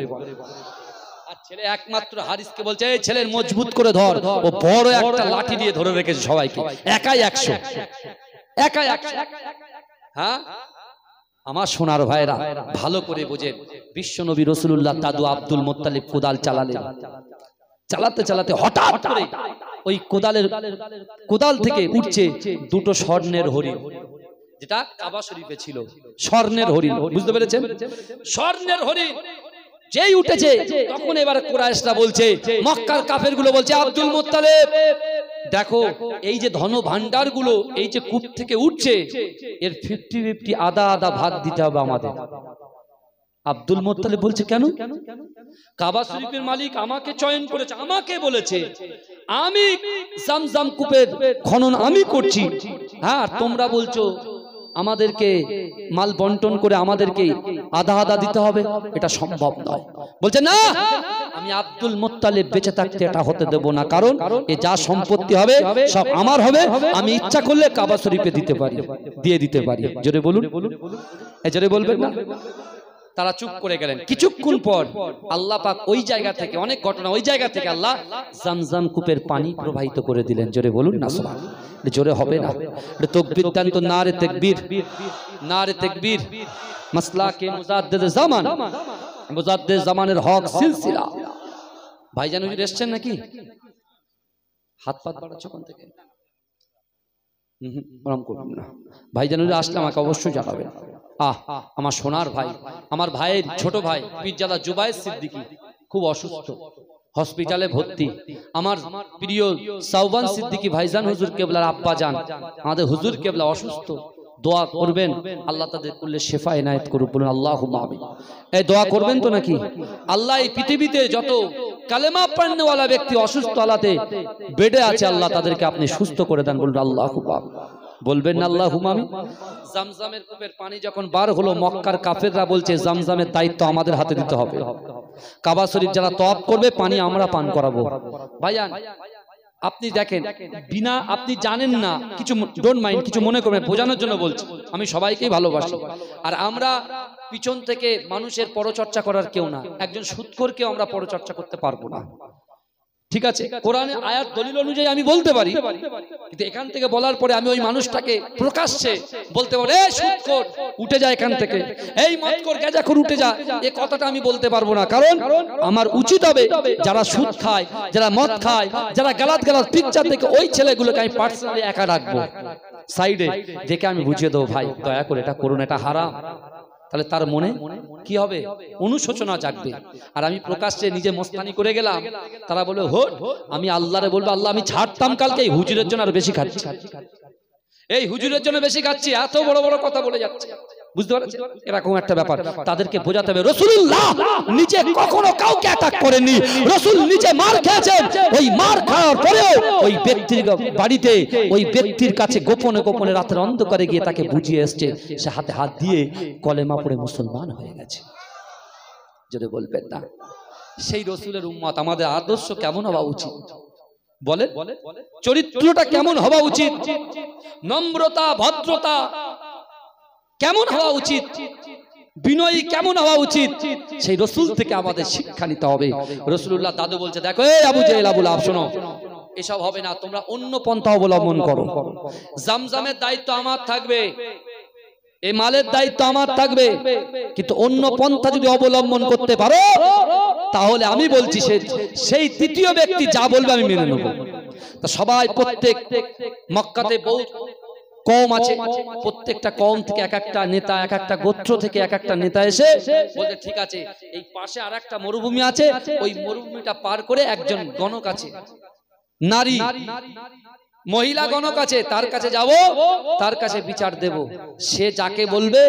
Speaker 1: আর ছেলে একমাত্র হারিসকে বলছে, এই ছেলের মজবুত করে ধর। ও বড় একটা লাঠি দিয়ে ধরে রেখেছে সবাইকে, একাই 100, একাই 100। হ্যাঁ আমার সোনার ভাইরা ভালো করে বোঝেন, বিশ্ব নবী রাসূলুল্লাহ দাদু আব্দুল মুত্তালিব কোদাল চালালেন, চালাতে চালাতে হঠাৎ করে ওই কোদাল থেকে উঠছে দুটো স্বর্ণের হরিণ, যেটা কাবা শরীফে ছিল, স্বর্ণের হরিণ। বুঝতে পেরেছেন? স্বর্ণের হরিণ যেই উঠেছে, তখন এবার কুরাইশরা বলছে, মক্কার কাফেরগুলো বলছে, আব্দুল মুত্তালিব দেখো এই যে ধন ভান্ডার গুলো এই যে কূপ থেকে উঠছে, এর 50-50 আধা আধা ভাগ দিতে হবে আমাদের। আব্দুল মুত্তালিব বলছে কেন? কাবা শরীফের মালিক আমাকে চয়ন করেছে, আমাকে বলেছে আমি জামজাম কূপের খনন আমি করছি, হ্যাঁ তোমরা বলছো আমাদেরকে মাল বন্টন করে আমাদেরকে আধা আধা দিতে হবে, এটা সম্ভব নয়। বলছে না, আমি আব্দুল মুত্তালিব বেঁচে থাকতে এটা হতে দেব না, কারণ এ যা সম্পত্তি হবে সব আমার হবে, আমি ইচ্ছা করলে কাবা শরীফে দিতে পারি, দিয়ে দিতে পারি। জোরে বলুন, জোরে বলবেন না? তারা চুপ করে গেলেন। কিছুক্ষণ পর আল্লাহ পাক ওই জায়গা থেকে, অনেক ঘটনা, ওই জায়গা থেকে আল্লাহ জামজাম কূপের পানি প্রবাহিত করে দিলেন। জোরে বলুন না সুবহানাল্লাহ। জোরে হবে না, তাকবীর দেন তো, নারে তাকবীর, নারে তাকবীর। মাসলাকে মুজাদ্দিদ জামান, মুজাদ্দিদ জামানের হক সিলসিলা। ভাইজান হুজুর এসেছেন নাকি? হাত পাত বাড়াচ্ছ কোন থেকে? প্রণাম করবেন না। ভাইজান হুজুর আসলে আমাকে অবশ্যই জানাবেন। আমার সোনার ভাই, আমার ভাইয়ের ছোট ভাই পীরজাদা জুবায়ের সিদ্দিকী খুব অসুস্থ, হসপিটালে ভর্তি। আমার প্রিয় সাওবান সিদ্দিকী ভাইজান হুজুর কেবলার আব্বা জান, আমাদের হুজুর কেবলা অসুস্থ, দোয়া করবেন আল্লাহ তাদের কুল্লে শেফা এনায়েত করুক। বলুন আল্লাহুম্মা আমিন। এই দোয়া করবেন তো নাকি? আল্লাহ এই পৃথিবীতে যত কালেমা পড়নেওয়ালা ব্যক্তি অসুস্থ আলাতে বেডে আছে, আল্লাহ তাদেরকে আপনি সুস্থ করে দেন। বলুন আল্লাহুম্মা আমিন। বলবেন না আল্লাহুম্মা আমিন? জামজামের কূপের পানি যখন বার হলো, মক্কার কাফেররা বলছে জামজামের দায়িত্ব আমাদের হাতে দিতে হবে, কাবা শরীফ যারা তওয়াফ করবে পানি আমরা পান করাবো। ভাইজান আপনি দেখেন, বিনা আপনি জানেন না, কিছু ডোন্ট মাইন্ড, কিছু মনে করবেন, বোঝানোর জন্য বলছি, আমি সবাইকেই ভালোবাসি। আর আমরা পিছন থেকে মানুষের পরচর্চা করার কেউ না, একজন সুদখোরকেও আমরা পরচর্চা করতে পারবো না, ঠিক আছে? কোরআনে আয়াত দলিল অনুযায়ী আমি বলতে পারি, কিন্তু এখান থেকে বলার পরে আমি ওই মানুষটাকে প্রকাশ্যে বলতে পারি এই সুদখোর উঠে যায় এখান থেকে, এই মদখোর গাঁজাখোর উঠে যা, এই কথাটা আমি বলতে পারবো না। কারণ আমার উচিত হবে যারা সুদ খায়, যারা মদ খায়, যারা গালাত গালাত পিকচার দেখে, ওই ছেলেগুলোকে আমি পার্সোনালি একা রাখবো সাইডে, দেখে আমি বুঝিয়ে দেবো ভাই দয়া করে এটা করুন, এটা হারাম। তাহলে তার মনে কি হবে? অনুশোচনা জাগবে। আর আমি প্রকাশ্যে নিজে মস্তানি করে গেলাম, তারা বলে হোট, আমি আল্লাহরে বলবো আল্লাহ আমি ছাড়তাম কালকে, এই হুজুরের জন্য আর বেশি খাচ্ছি, এই হুজুরের জন্য বেশি খাচ্ছি, এত বড় বড় কথা বলে যাচ্ছে। বুঝতে পারছেন? এরকম একটা ব্যাপার তাদেরকে বোঝাতে হবে। রাসূলুল্লাহ নিজে কখনো কাউকে অ্যাটাক করেননি, রাসূল নিজে মার খেয়েছেন, ওই মার খাওয়ার পরেও ওই ব্যক্তির বাড়িতে, ওই ব্যক্তির কাছে গোপনে গোপনে রাতের অন্ধকারে গিয়ে তাকে বুঝিয়ে এসছে, সে হাতে হাত দিয়ে কলেমা পড়ে মুসলমান হয়ে গেছে। যদি বলবেন না, সেই রাসূলের উম্মত আমাদের আদর্শ কেমন হওয়া উচিত বলেন? চরিত্রটা কেমন হওয়া উচিত? নম্রতা, ভদ্রতা কেমন হওয়া উচিত? বিনয়ী কেমন হওয়া উচিত? সেই রাসূল থেকে আমাদের শিক্ষা নিতে হবে। রাসূলুল্লাহ দাদু বলছে, দেখো এই আবু জেহেল আবু লাহাব, শোনো এসব হবে না, তোমরা অন্য পন্থা অবলম্বন করো। জামজামের দায়িত্ব আমার থাকবে, এই মালের দায়িত্ব আমার থাকবে, কিন্তু অন্য পন্থা যদি অবলম্বন করতে পারো তাহলে আমি বলছি সেই তৃতীয় ব্যক্তি যা বলবে আমি মেনে নেব। তা সবাই, প্রত্যেক মক্কাতে বহু কওম আছে, প্রত্যেকটা কওম থেকে এক একটা নেতা, এক একটা গোত্র থেকে এক একটা নেতা এসে বলতে, ঠিক আছে এই পাশে আর একটা মরুভূমি আছে, ওই মরুভূমিটা পার করে একজন গণক আছে, নারী মহিলা গণক আছে, তার কাছে যাব, তার কাছে বিচার দেব। সে যাকে বলবে,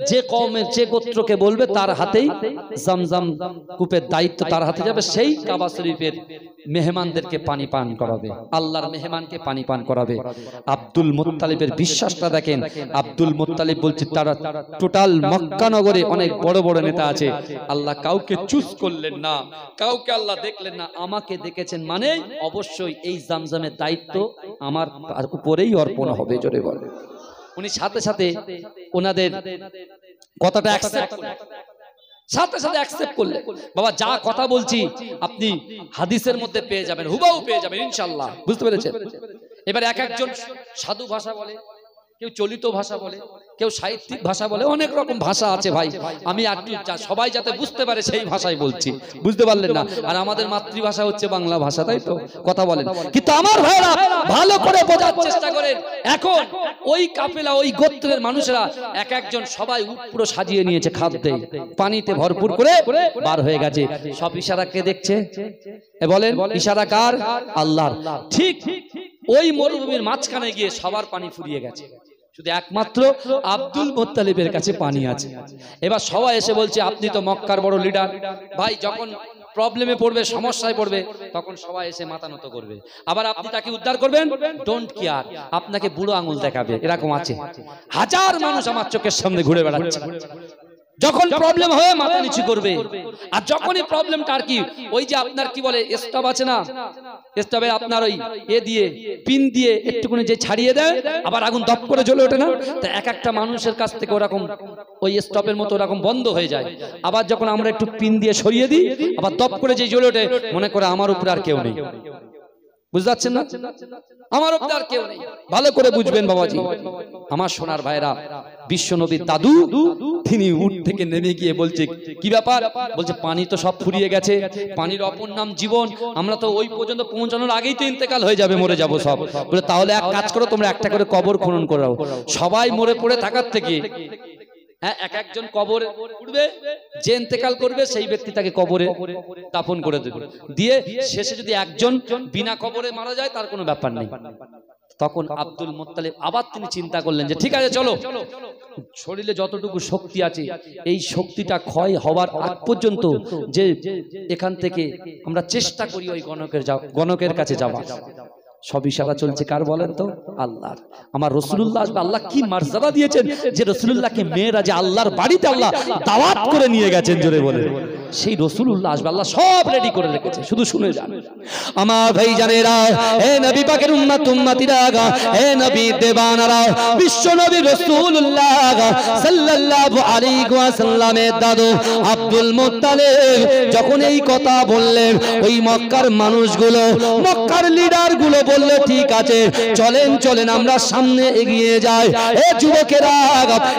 Speaker 1: যে কওমের যে গোত্রকে বলবে, তার হাতেই জামজাম কূপের দায়িত্ব তার হাতে যাবে। সেই কাবা শরীফের মেহমানদেরকে পানি পান করাবে, আল্লাহর মেহমানকে পানি পান করাবে। আব্দুল মুত্তালিবের বিশ্বাসটা দেখেন। আব্দুল মুত্তালিব বলছে, তারা টোটাল মক্কা নগরে অনেক বড় বড় নেতা আছে, আল্লাহ কাউকে চুজ করলেন না, কাউকে আল্লাহ দেখলেন না, আমাকে দেখেছেন, মানে অবশ্যই এই জামজামের দায়িত্ব আমার উপরেই অর্পণ হবে। জোরে বলে। উনি সাথে সাথে ওনাদের কথাটা সাথে সাথে অ্যাকসেপ্ট করলেন। বাবা যা কথা বলছি আপনি হাদিসের মধ্যে পেয়ে যাবেন, হুবাহু পেয়ে যাবেন ইনশাআল্লাহ। বুঝতে পেরেছেন? এবার এক একজন সাধু ভাষা বলে, কেউ চলিত ভাষা বলে, কেউ সাহিত্যিক ভাষা বলে, অনেক রকম ভাষা আছে ভাই। আমি সবাই যাতে বুঝতে পারে সেই ভাষায় বলছি, বুঝতে পারলেন না? আর আমাদের মাতৃভাষা হচ্ছে বাংলা ভাষা, তাই তো কথা বলেন। কিন্তু আমার ভাইরা ভালো করে বোঝার চেষ্টা করেন, এখন ওই কাফেলা, ওই গোত্রের মানুষেরা এক একজন সবাই উট পুরো সাজিয়ে নিয়েছে, খাদ্যে পানিতে ভরপুর করে বার হয়ে গেছে। সব ইশারা কে দেখছে? বলেন ইশারা কার? আল্লাহর। ঠিক ওই মরুভূমির মাঝখানে গিয়ে সবার পানি ফুরিয়ে গেছে, শুধু একমাত্র আব্দুল মুত্তালিবের কাছে পানি আছে। এবার সবাই এসে বলছে আপনি তো মক্কার বড় লিডার, ভাই যখন প্রবলেমে পড়বে, সমস্যায় পড়বে, তখন সবাই এসে মাথা নত করবে, আবার আপনি তাকে উদ্ধার করবেন, ডোন্ট কেয়ার, আপনাকে বুড়ো আঙুল দেখাবে। এরকম আছে, হাজার মানুষ আমার চোখের সামনে ঘুরে বেড়াচ্ছে। যখন প্রবলেম হয় মাথা নিচু করবে, আর যখনই প্রবলেমটা আর কি ওই যে আপনার কি বলে স্টপ আছে না, স্টপে আপনার ওই দিয়ে পিন দিয়ে একটুখানি যে ছাড়িয়ে দেয় আবার আগুন দপ করে জ্বলে ওঠে না, তা এক একটা মানুষের কাছ থেকে ওরকম ওই স্টপের মতো ওরকম বন্ধ হয়ে যায়। আবার যখন আমরা একটু পিন দিয়ে সরিয়ে দিই আবার দপ করে যে জ্বলে ওঠে, মনে করে আমার উপরে আর কেউ নেই। বুঝতে পারছেন না, আমার উপরে আর কেউ নেই। ভালো করে বুঝবেন বাবাজি, আমার সোনার ভাইরা, বিশ্ব নবীর দাদু তিনি উঠ থেকে নেমে গিয়ে বলছে কি ব্যাপার, বলছে পানি তো সব ফুরিয়ে গেছে, পানির অপর নাম জীবন, আমরা তো ওই পর্যন্ত পৌঁছানোর আগেই তো ইন্তেকাল হয়ে যাবে, মরে যাবো সব। বলে তাহলে এক কাজ করো, তোমরা একটা করে কবর খনন করো, সবাই মরে পড়ে থাকার থেকে এক একজন কবরে উঠবে, যে ইন্তেকাল করবে সেই ব্যক্তি তাকে কবরে দাফন করে দেবে, দিয়ে শেষে যদি একজন বিনা কবরে মারা যায় তার কোনো ব্যাপার নেই। তখন আব্দুল মুত্তালিব আবার তিনি চিন্তা করলেন যে ঠিক আছে চলো, শরীরে যতটুকু শক্তি আছে এই শক্তিটা ক্ষয় হওয়ার আগ পর্যন্ত যে এখান থেকে আমরা চেষ্টা করি ওই গণকের কাছে যাওয়া। সব ইশারা চলছে কার বলেন তো? আল্লাহর। আমার রাসূলুল্লাহ, আল্লাহ কি মর্যাদা দিয়েছেন যে রাসূলুল্লাহকে মেরাজে আল্লাহর বাড়িতে আল্লাহ দাওয়াত করে নিয়ে গেছেন, জোরে বলে। সেই রাসূলুল্লাহ আসবে, আল্লাহ সব রেডি করে রেখেছে, শুধু শুনে যান। আমার ভাই জানেরা, হে নবী পাকের উম্মত উম্মতিরা, হে নবী দেবানারা, বিশ্ব নবী রাসূলুল্লাহ সাল্লাল্লাহু আলাইহি ওয়াসাল্লামের দাদু আব্দুল মুত্তালিব যখন এই কথা বললেন, ওই মক্কার মানুষগুলো, মক্কার লিডারগুলো বললে ঠিক আছে চলেন চলেন আমরা সামনে এগিয়ে যাই। এ যুবকেরা,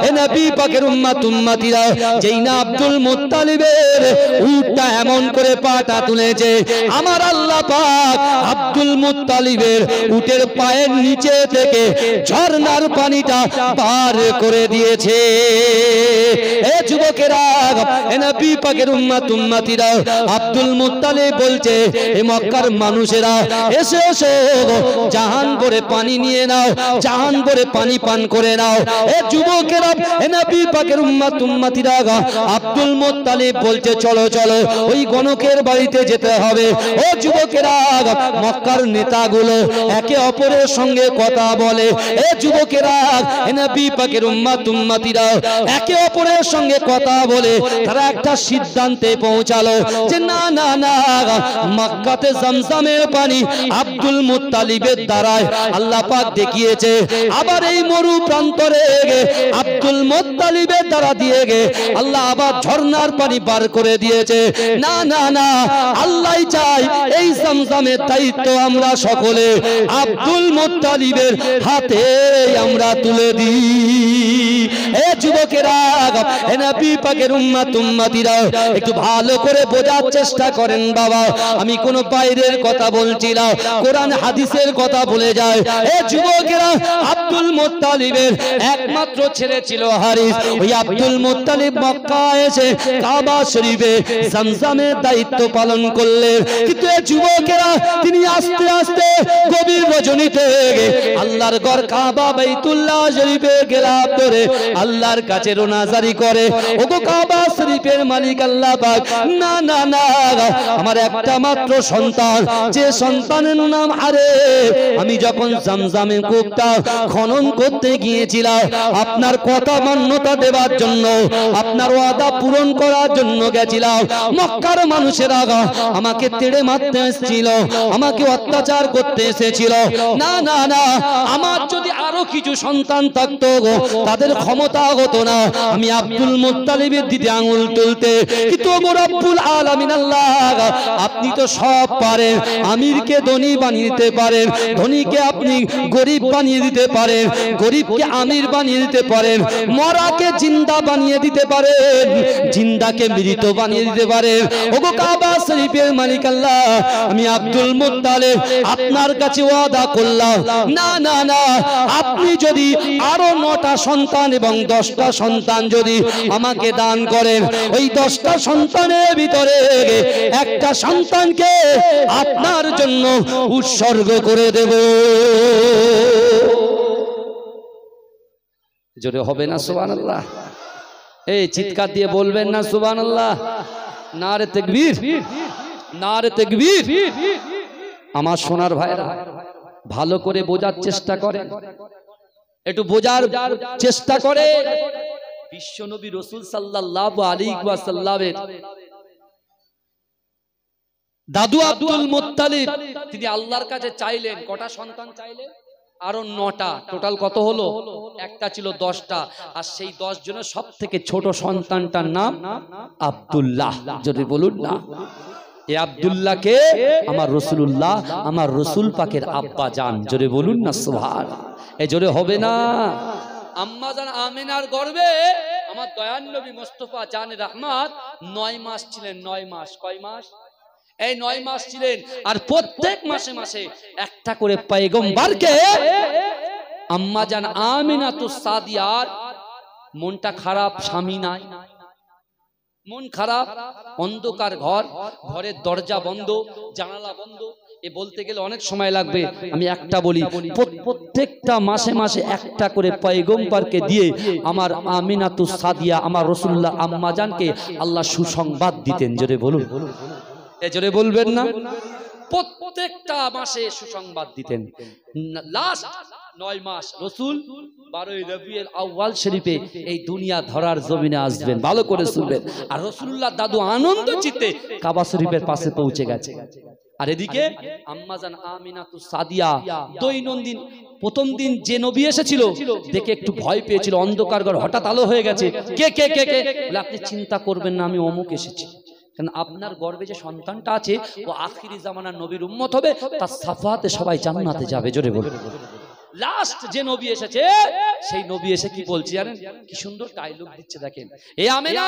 Speaker 1: এ নবী পাকের উম্মত উম্মতিরা, যেই না আব্দুল মুত্তালিবের উটটা এমন করে পাটা তুলেছে, আমার আল্লাহ পাক আব্দুল মুত্তালিবের উটের পায়ের নিচে থেকে ঝর্ণার পানিটা পার করে দিয়েছে। এ যুবকেরা, এ নবী পাকের উম্মত উম্মতিরা, আব্দুল মুত্তালিব বলছে এ মক্কার মানুষেরা এসে এসে জাহান ভরে পানি নিয়ে নাও, জাহান ভরে পানি পান করে নাও। এ যুবকেরা, এ নবী পাকের উম্মত উম্মতিরা, আব্দুল মুত্তালিব বলছে চলো চলো ওই গণকের বাড়িতে যেতে হবে। ও যুবকেরা, মক্কার নেতাগুলো একে অপরের সঙ্গে কথা বলে। এ যুবকেরা, এ নবী পাকের উম্মত উম্মতিরা, একে অপরের সঙ্গে কথা বলে তারা একটা সিদ্ধান্তে পৌঁছালো যে না না না, মক্কাতে জমজমের পানি আব্দুল মুত্তালিবের দ্বারায় আল্লাহ পাক দেখিয়েছে, আবার এই মরু প্রান্তরে আব্দুল মুত্তালিবের দ্বারা দিয়ে গে আল্লাহ আবার ঝর্ণার পানি বার করে দিয়েছে। না না না, আল্লাহ চাই এই জমজমের দায়িত্ব আমরা সকলে আব্দুল মুত্তালিবের হাতে আমরা তুলে দিই। এ যুবকেরা, এ নবী পাকের উম্মত উম্মতিরা, একটু ভালো করে বোঝার চেষ্টা করেন বাবা, আমি কোন বাইরের কথা বলছি না, কোরআন হাদিসের কথা বলে যায়। এ যুবকেরা, আব্দুল মুত্তালিবের একমাত্র ছেলে ছিল হারিস। ওই আব্দুল মুত্তালিব মক্কা এসে কাবা শরীফে জমজমের দায়িত্ব পালন করলেন, কিন্তু এই যুবকেরা তিনি আস্তে আস্তে গভীর রজনীতে আল্লাহর ঘর কাবা বাইতুল্লাহ শরীফে গেলাম ধরে আল্লাহর কাছে রোনাজারি করে, ওগো কাবা শরীফের মালিক আল্লাহ পাক, না না না, আমার একটা মাত্র সন্তান, যে সন্তানের নাম আরে, আমি যখন জমজমের কূপটা খনন করতে গিয়েছিলাম আপনার কথা মান্যতা দেওয়ার জন্য, আপনার ওয়াদা পূরণ করার জন্য গেছিলাম, মক্কার মানুষেরা আমাকে তেড়ে মারতে এসেছিল, আমাকে অত্যাচার করতে এসেছিল, না না না, আমার যদি আরো কিছু সন্তান থাকতো তাদের ক্ষমতা হতো না আমি আব্দুল মুত্তালিবের দিকে আঙুল তুলতে, কিন্তু রব্বুল আলামিন আল্লাহ আপনি তো সব পারেন, আমিরকে ধনী বানিয়ে দিতে পারেন, ধনীকে আপনি গরিব বানিয়ে দিতে পারেন, পারেন, গরিবকে আমির বানিয়ে দিতে পারেন, মরাকে জিন্দা বানিয়ে দিতে পারেন, জিন্দাকে মৃত বানিয়ে দিতে পারেন। ওগো কাবা শরীফের মালিক আল্লাহ, আমি আব্দুল মুত্তালিব আপনার কাছে ওয়াদা করলাম, না না না, আপনি যদি আরো 9টা সন্তান এবং 10টা সন্তান যদি আমাকে দান করেন, ওই 10টা সন্তানের ভিতরে একটা সন্তানকে আপনার জন্য উৎসর্গ করে দেব। জোরে হবে না সুবহানাল্লাহ? এই চিৎকার দিয়ে বলবেন না সুবহানাল্লাহ? নারে তাকবীর, নারে তাকবীর। আমার সোনার ভাইরা, ভালো করে বোঝার চেষ্টা করেন, একটু বোঝার চেষ্টা করে। বিশ্বনবী রাসূল সাল্লাল্লাহু আলাইহি ওয়াসাল্লামের দাদু আব্দুল মুত্তালিব, তিনি আল্লাহর কাছে চাইলেন, কটা সন্তান চাইলেন? আরো 9টা। টোটাল কত হলো? একটা ছিল 10টা। আর সেই 10 জনের সব থেকে ছোট সন্তানটার নাম আব্দুল্লাহ। যদি বলুন না, এই আব্দুল্লাহকে আমার রাসূলুল্লাহ, আমার রাসূল পাকের আব্বা জান। জোরে বলুন না সুবহানাল্লাহ? এই জোরে হবে না? আম্মা জান আমিনার গর্ভে আমার দয়ার নবী মুস্তাফা জানে রহমত 9 মাস ছিলেন। 9 মাস। কয় মাস? এই 9 মাস ছিলেন। আর প্রত্যেক মাসে মাসে একটা করে পয়গম্বরকে আম্মা জান আমিনাতুস সাদিয়ার মনটা খারাপ, স্বামী নাই, মন খারাপ, অন্ধকার ঘর, ঘরের দরজা বন্ধ, জানালা বন্ধ। এ বলতে গেলে অনেক সময় লাগবে, আমি একটা বলি, প্রত্যেকটা মাসে মাসে একটা করে পয়গম্বরকে দিয়ে আমার আমিনাতুস সাদিয়া, আমার রাসূলুল্লাহ আম্মা জানকে আল্লাহ সুসংবাদ দিতেন। জোরে বলুন, এ জোরে বলবেন না? প্রত্যেকটা মাসে সুসংবাদ দিতেন। লাস্ট 9 মাস রাসূল 12ই রবিউল আউয়াল শরীফে এই দুনিয়া ধরার জমিনে আসবেন। ভালো করে শুনবেন। আর রাসূলুল্লাহ দাদু আনন্দ চিত্তে কাবা শরীফের পাশে পৌঁছে গেছে। আর এদিকে আম্মাজান আমিনাতুস সাদিয়া দৈনন্দিন, প্রথম দিন যে নবী এসেছিল দেখে একটু ভয় পেয়েছিল, অন্ধকার ঘর হঠাৎ আলো হয়ে গেছে। কে কে কে কে? বলে আপনি চিন্তা করবেন না, আমি অমুক এসেছি। কারণ আপনার গর্ভে যে সন্তানটা আছে ও আখিরি জামানার নবীর উম্মত হবে, তার সাফাতে সবাই জান্নাতে যাবে। জোরে বলুন। লাস্ট যে নবী এসেছে সেই নবী এসে কি বলছে জানেন? কি সুন্দর ডায়লগ দিচ্ছে দেখেন। এ আমেনা,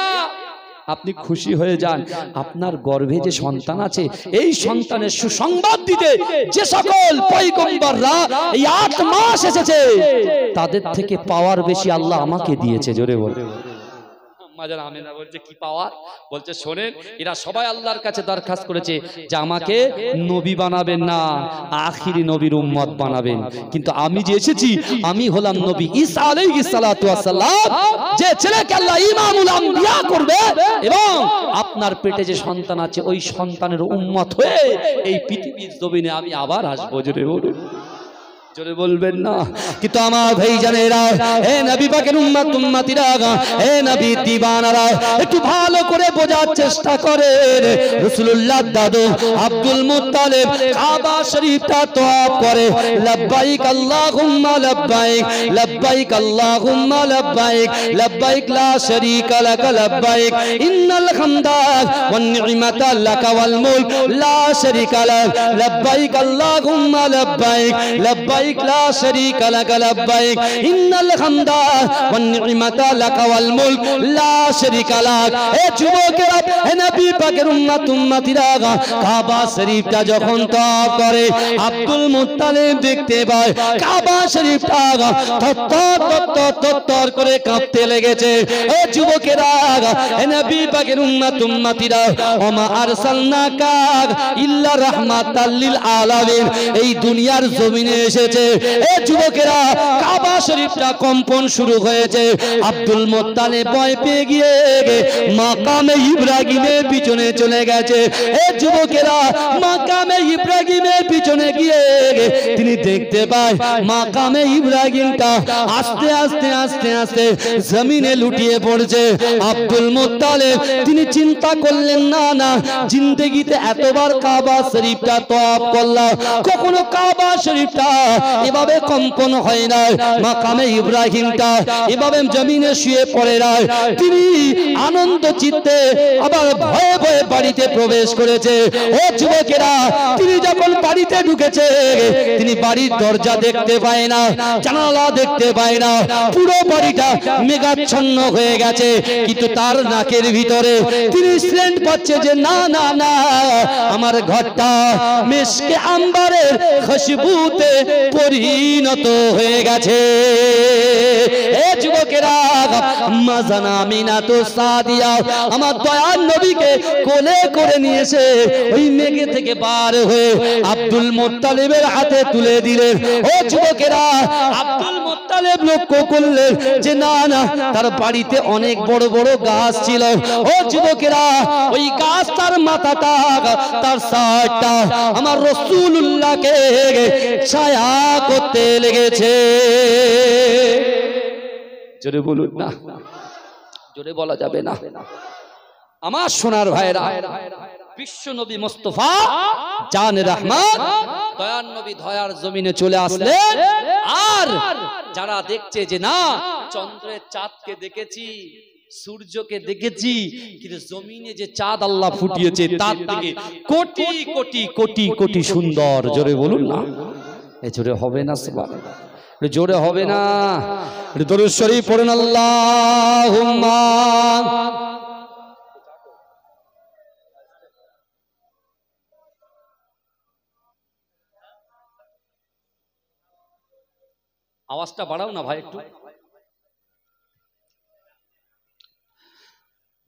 Speaker 1: আপনি খুশি হয়ে যান, আপনার গর্ভে যে সন্তান আছে এই সন্তানের সুসংবাদ দিতে যে সকল পয়গম্বররা এই 8 মাস এসেছে তাদের থেকে পাওয়ার বেশি আল্লাহ আমাকে দিয়েছে। জোরে বলুন। আম্মাজান আমিনা বলছে কি পাওয়ার? বলছে শোনেন, এরা সবাই আল্লাহর কাছে দরখাস্ত করেছে যে আমাকে নবী বানাবেন না, আখিরি নবীর উম্মত বানাবেন। কিন্তু আমি যে এসেছি, আমি হলাম নবী ঈসা আলাইহিস সালাতু ওয়াস সালাম, যে ছেলেকে আল্লাহ ইমামুল আম্বিয়া করবে, এবং আপনার পেটে যে সন্তান আছে ওই সন্তানের উম্মত হয়ে এই পৃথিবীর জমিনে আমি আবার আসবো। জোরে বলুন, জোরে বলবেন না? কিন্তু আমার ভাই জানেরা, হে নবী পাকের উম্মত উম্মতিরা, হে নবী দিবানারা, একটু ভালো করে বোঝার চেষ্টা করেন। রাসূলুল্লাহ দাদু আব্দুল মুত্তালিব কাবা শরীফটা তওয়াফ করে, লব্বাইক আল্লাহুম্মা লব্বাইক, লব্বাইক আল্লাহুম্মা লব্বাইক, লব্বাইক লা শারীকা লাক লব্বাইক, ইন্নাল হামদা ওয়ান নি'মাতা লাক ওয়াল মুলক লা শারীকা লাক, লব্বাইক আল্লাহুম্মা লব্বাইক, লব্বাইক লা শারীকা লাক লব্বাইক, ইন্নাল হামদা ওয়ান নি'মাতা লাক ওয়াল মুলক লা শারীকা লাক। এ যুবকেরা, হে নবী পাকের উম্মত উম্মতিরা, কাবা শরীফটা যখন তওয়াফ করে আব্দুল মুত্তালিব দেখতে পায় কাবা শরীফটা থরথর করে কাঁপতে লেগেছে। এ যুবকেরা, হে নবী পাকের উম্মত উম্মতিরা, ওমা আরসালনাকা ইল্লা রাহমাতাল লিল আলামিন, এই দুনিয়ার জমিনে এসেছে। এ যুবকেরা, কাবা শরীফটা কম্পন শুরু হয়েছে। আব্দুল মুত্তালিব ভয় পেয়ে গিয়ে মাকামে ইব্রাহিমের পিছনে চলে গেছে। এ যুবকেরা, মাকামে ইব্রাহিমের পিছনে গিয়ে তিনি দেখতে পায় মাকামে ইব্রাহিমটা আস্তে আস্তে আস্তে আস্তে জমিনে লুটিয়ে পড়ছে। আব্দুল মুত্তালিব তিনি চিন্তা করলেন, না না, জিন্দেগিতে এতবার কাবা শরীফটা তওয়াফ করলাম, কখনো কাবা শরীফটা এভাবে কম্পন হয় না, মাকামে ইব্রাহিমটা এভাবে জমিনে শুয়ে পড়ে না। তিনি আনন্দ চিত্তে আবার ভয়ে ভয়ে বাড়ি বাড়িতে প্রবেশ করেছে। ও যুবকেরা, তিনি যখন বাড়িতে ঢুকেছে তিনি বাড়ির দরজা দেখতে পায় না, জানালা দেখতে পায় না, পুরো বাড়িটা মেঘাচ্ছন্ন হয়ে গেছে। কিন্তু তার নাকের ভিতরে তিনি সেন্ট পাচ্ছে যে না না না, আমার ঘরটা মিশকে আম্বারের খুশবুতে পরিণত হয়ে গেছে। এ যুবকেরা, আম্মা জানা আমিনাতু সাদিয়া আমার দয়ার নবীকে কোলে করে নিয়েছে, ওই মেঘে থেকে পার হয়ে আব্দুল মুত্তালিবের হাতে তুলে দিলেন। ও যুবকেরা, আব্দুল মুত্তালিব লক্ষ্য করলেন যে না না, তার বাড়িতে অনেক বড় বড় গাছ ছিল। ও যুবকেরা, ওই গাছ তার মাথাটা তার সারটা আমার রাসূলুল্লাহকে ছায়া করতে লেগেছে। জোরে বলুন না, জোরে বলা যাবে না। আমার সোনার ভাইরা, বিশ্ব নবী মুস্তাফা জানে রহমত দয়ার নবী দয়ার জমিনে চলে আসলেন। আর যারা দেখছে যে না, চন্দ্রের চাঁদকে দেখেছি, সূর্যকে দেখেছি, কিন্তু জমিনে যে চাঁদ আল্লাহ ফুটিয়েছে তার থেকে কোটি কোটি কোটি কোটি সুন্দর। জোরে বলুন না, এ জোরে হবে না, সুবহানাল্লাহ, জোরে হবে না। দরুদ শরীফ পড়ুন, আল্লাহুম্মা। আওয়াজটা বাড়াও না ভাই একটু।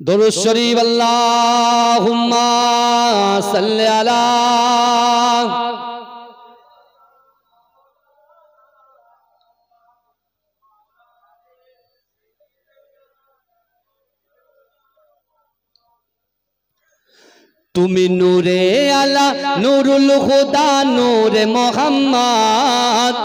Speaker 1: দরুদ শরীফ, আল্লাহুম্মা সাল্লি আলা। তুমি নূরে আলা, নুরুল খুদা, নূরে মোহাম্মদ,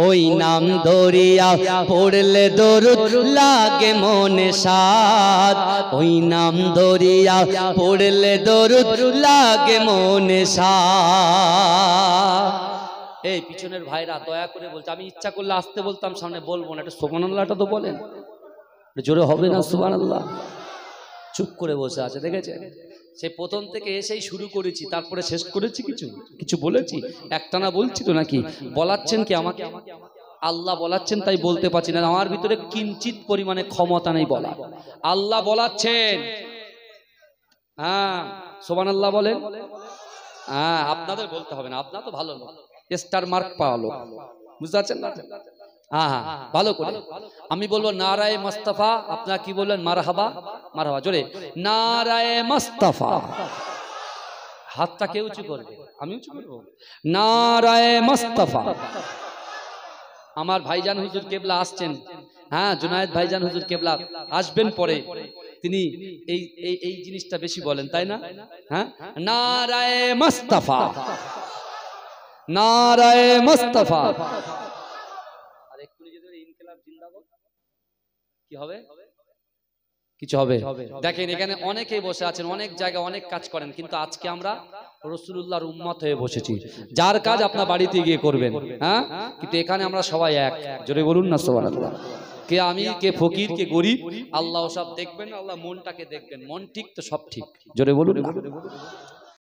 Speaker 1: ওই নাম ধরিয়া পড়লে দরুদ লাগে মনে সাদ, ওই নাম ধরিয়া পড়লে দরুদ লাগে মনে সাদ। এই পিছনের ভাইরা দয়া করে বলছে, আমি ইচ্ছা করলে আসতে বলতাম, সামনে বলবো না, একটা সুবহানাল্লাহটা তো বলেন, জোরে হবে না সুবহানাল্লাহ? চুপ করে বসে আছে, দেখেছেন? সে প্রথম থেকে এসেই শুরু করেছি, তারপরে শেষ করেছি। কিছু কিছু বলেছি, একটানা বলছি তো নাকি? বলাচ্ছেন কি আমাকে? আল্লাহ বলাচ্ছেন, তাই বলতে পারছি না। আমার ভিতরে কিঞ্চিত পরিমাণে ক্ষমতা নেই বলা। আল্লাহ বলাচ্ছেন, হ্যাঁ সুবহানাল্লাহ বলেন। হ্যাঁ, আপনাদের বলতে হবে না, আপনারা তো ভালো লোক, স্টার মার্ক পাওয়া লোক, বুঝতে পারছেন না? হ্যাঁ হ্যাঁ, ভালো করে আমি বলবো নারায়ে মুস্তাফা, আপনারা কি বললেন? মারহাবা, মারহাবা, জোরে নারায়ে মুস্তাফা। হাতটা কে উঁচু করবে? আমি উঁচু করবো। নারায়ে মুস্তাফা। আমার ভাইজান হুজুর কেবলা আসছেন, হ্যাঁ জুনায়েদ ভাইজান হুজুর কেবলা আসবেন পরে, তিনি এই এই এই জিনিসটা বেশি বলেন, তাই না? হ্যাঁ, নারায়ে মুস্তাফা, নারায়ে মুস্তাফা। কি হবে? কিছু হবে? দেখেন এখানে অনেকেই বসে আছেন, অনেক জায়গায় অনেক কাজ করেন, কিন্তু আজকে আমরা রাসূলুল্লাহর উম্মত হয়ে বসেছি, যার কাজ আপনার বাড়িতে গিয়ে করবেন। হ্যাঁ, কিন্তু এখানে আমরা সবাই এক। জোরে বলুন না সুবহানাল্লাহ। কে আমি, কে ফকির, কে গরিব, আল্লাহ সব দেখবেন। আল্লাহ মনটাকে দেখবেন, মন ঠিক তো সব ঠিক। জোরে বলুন না।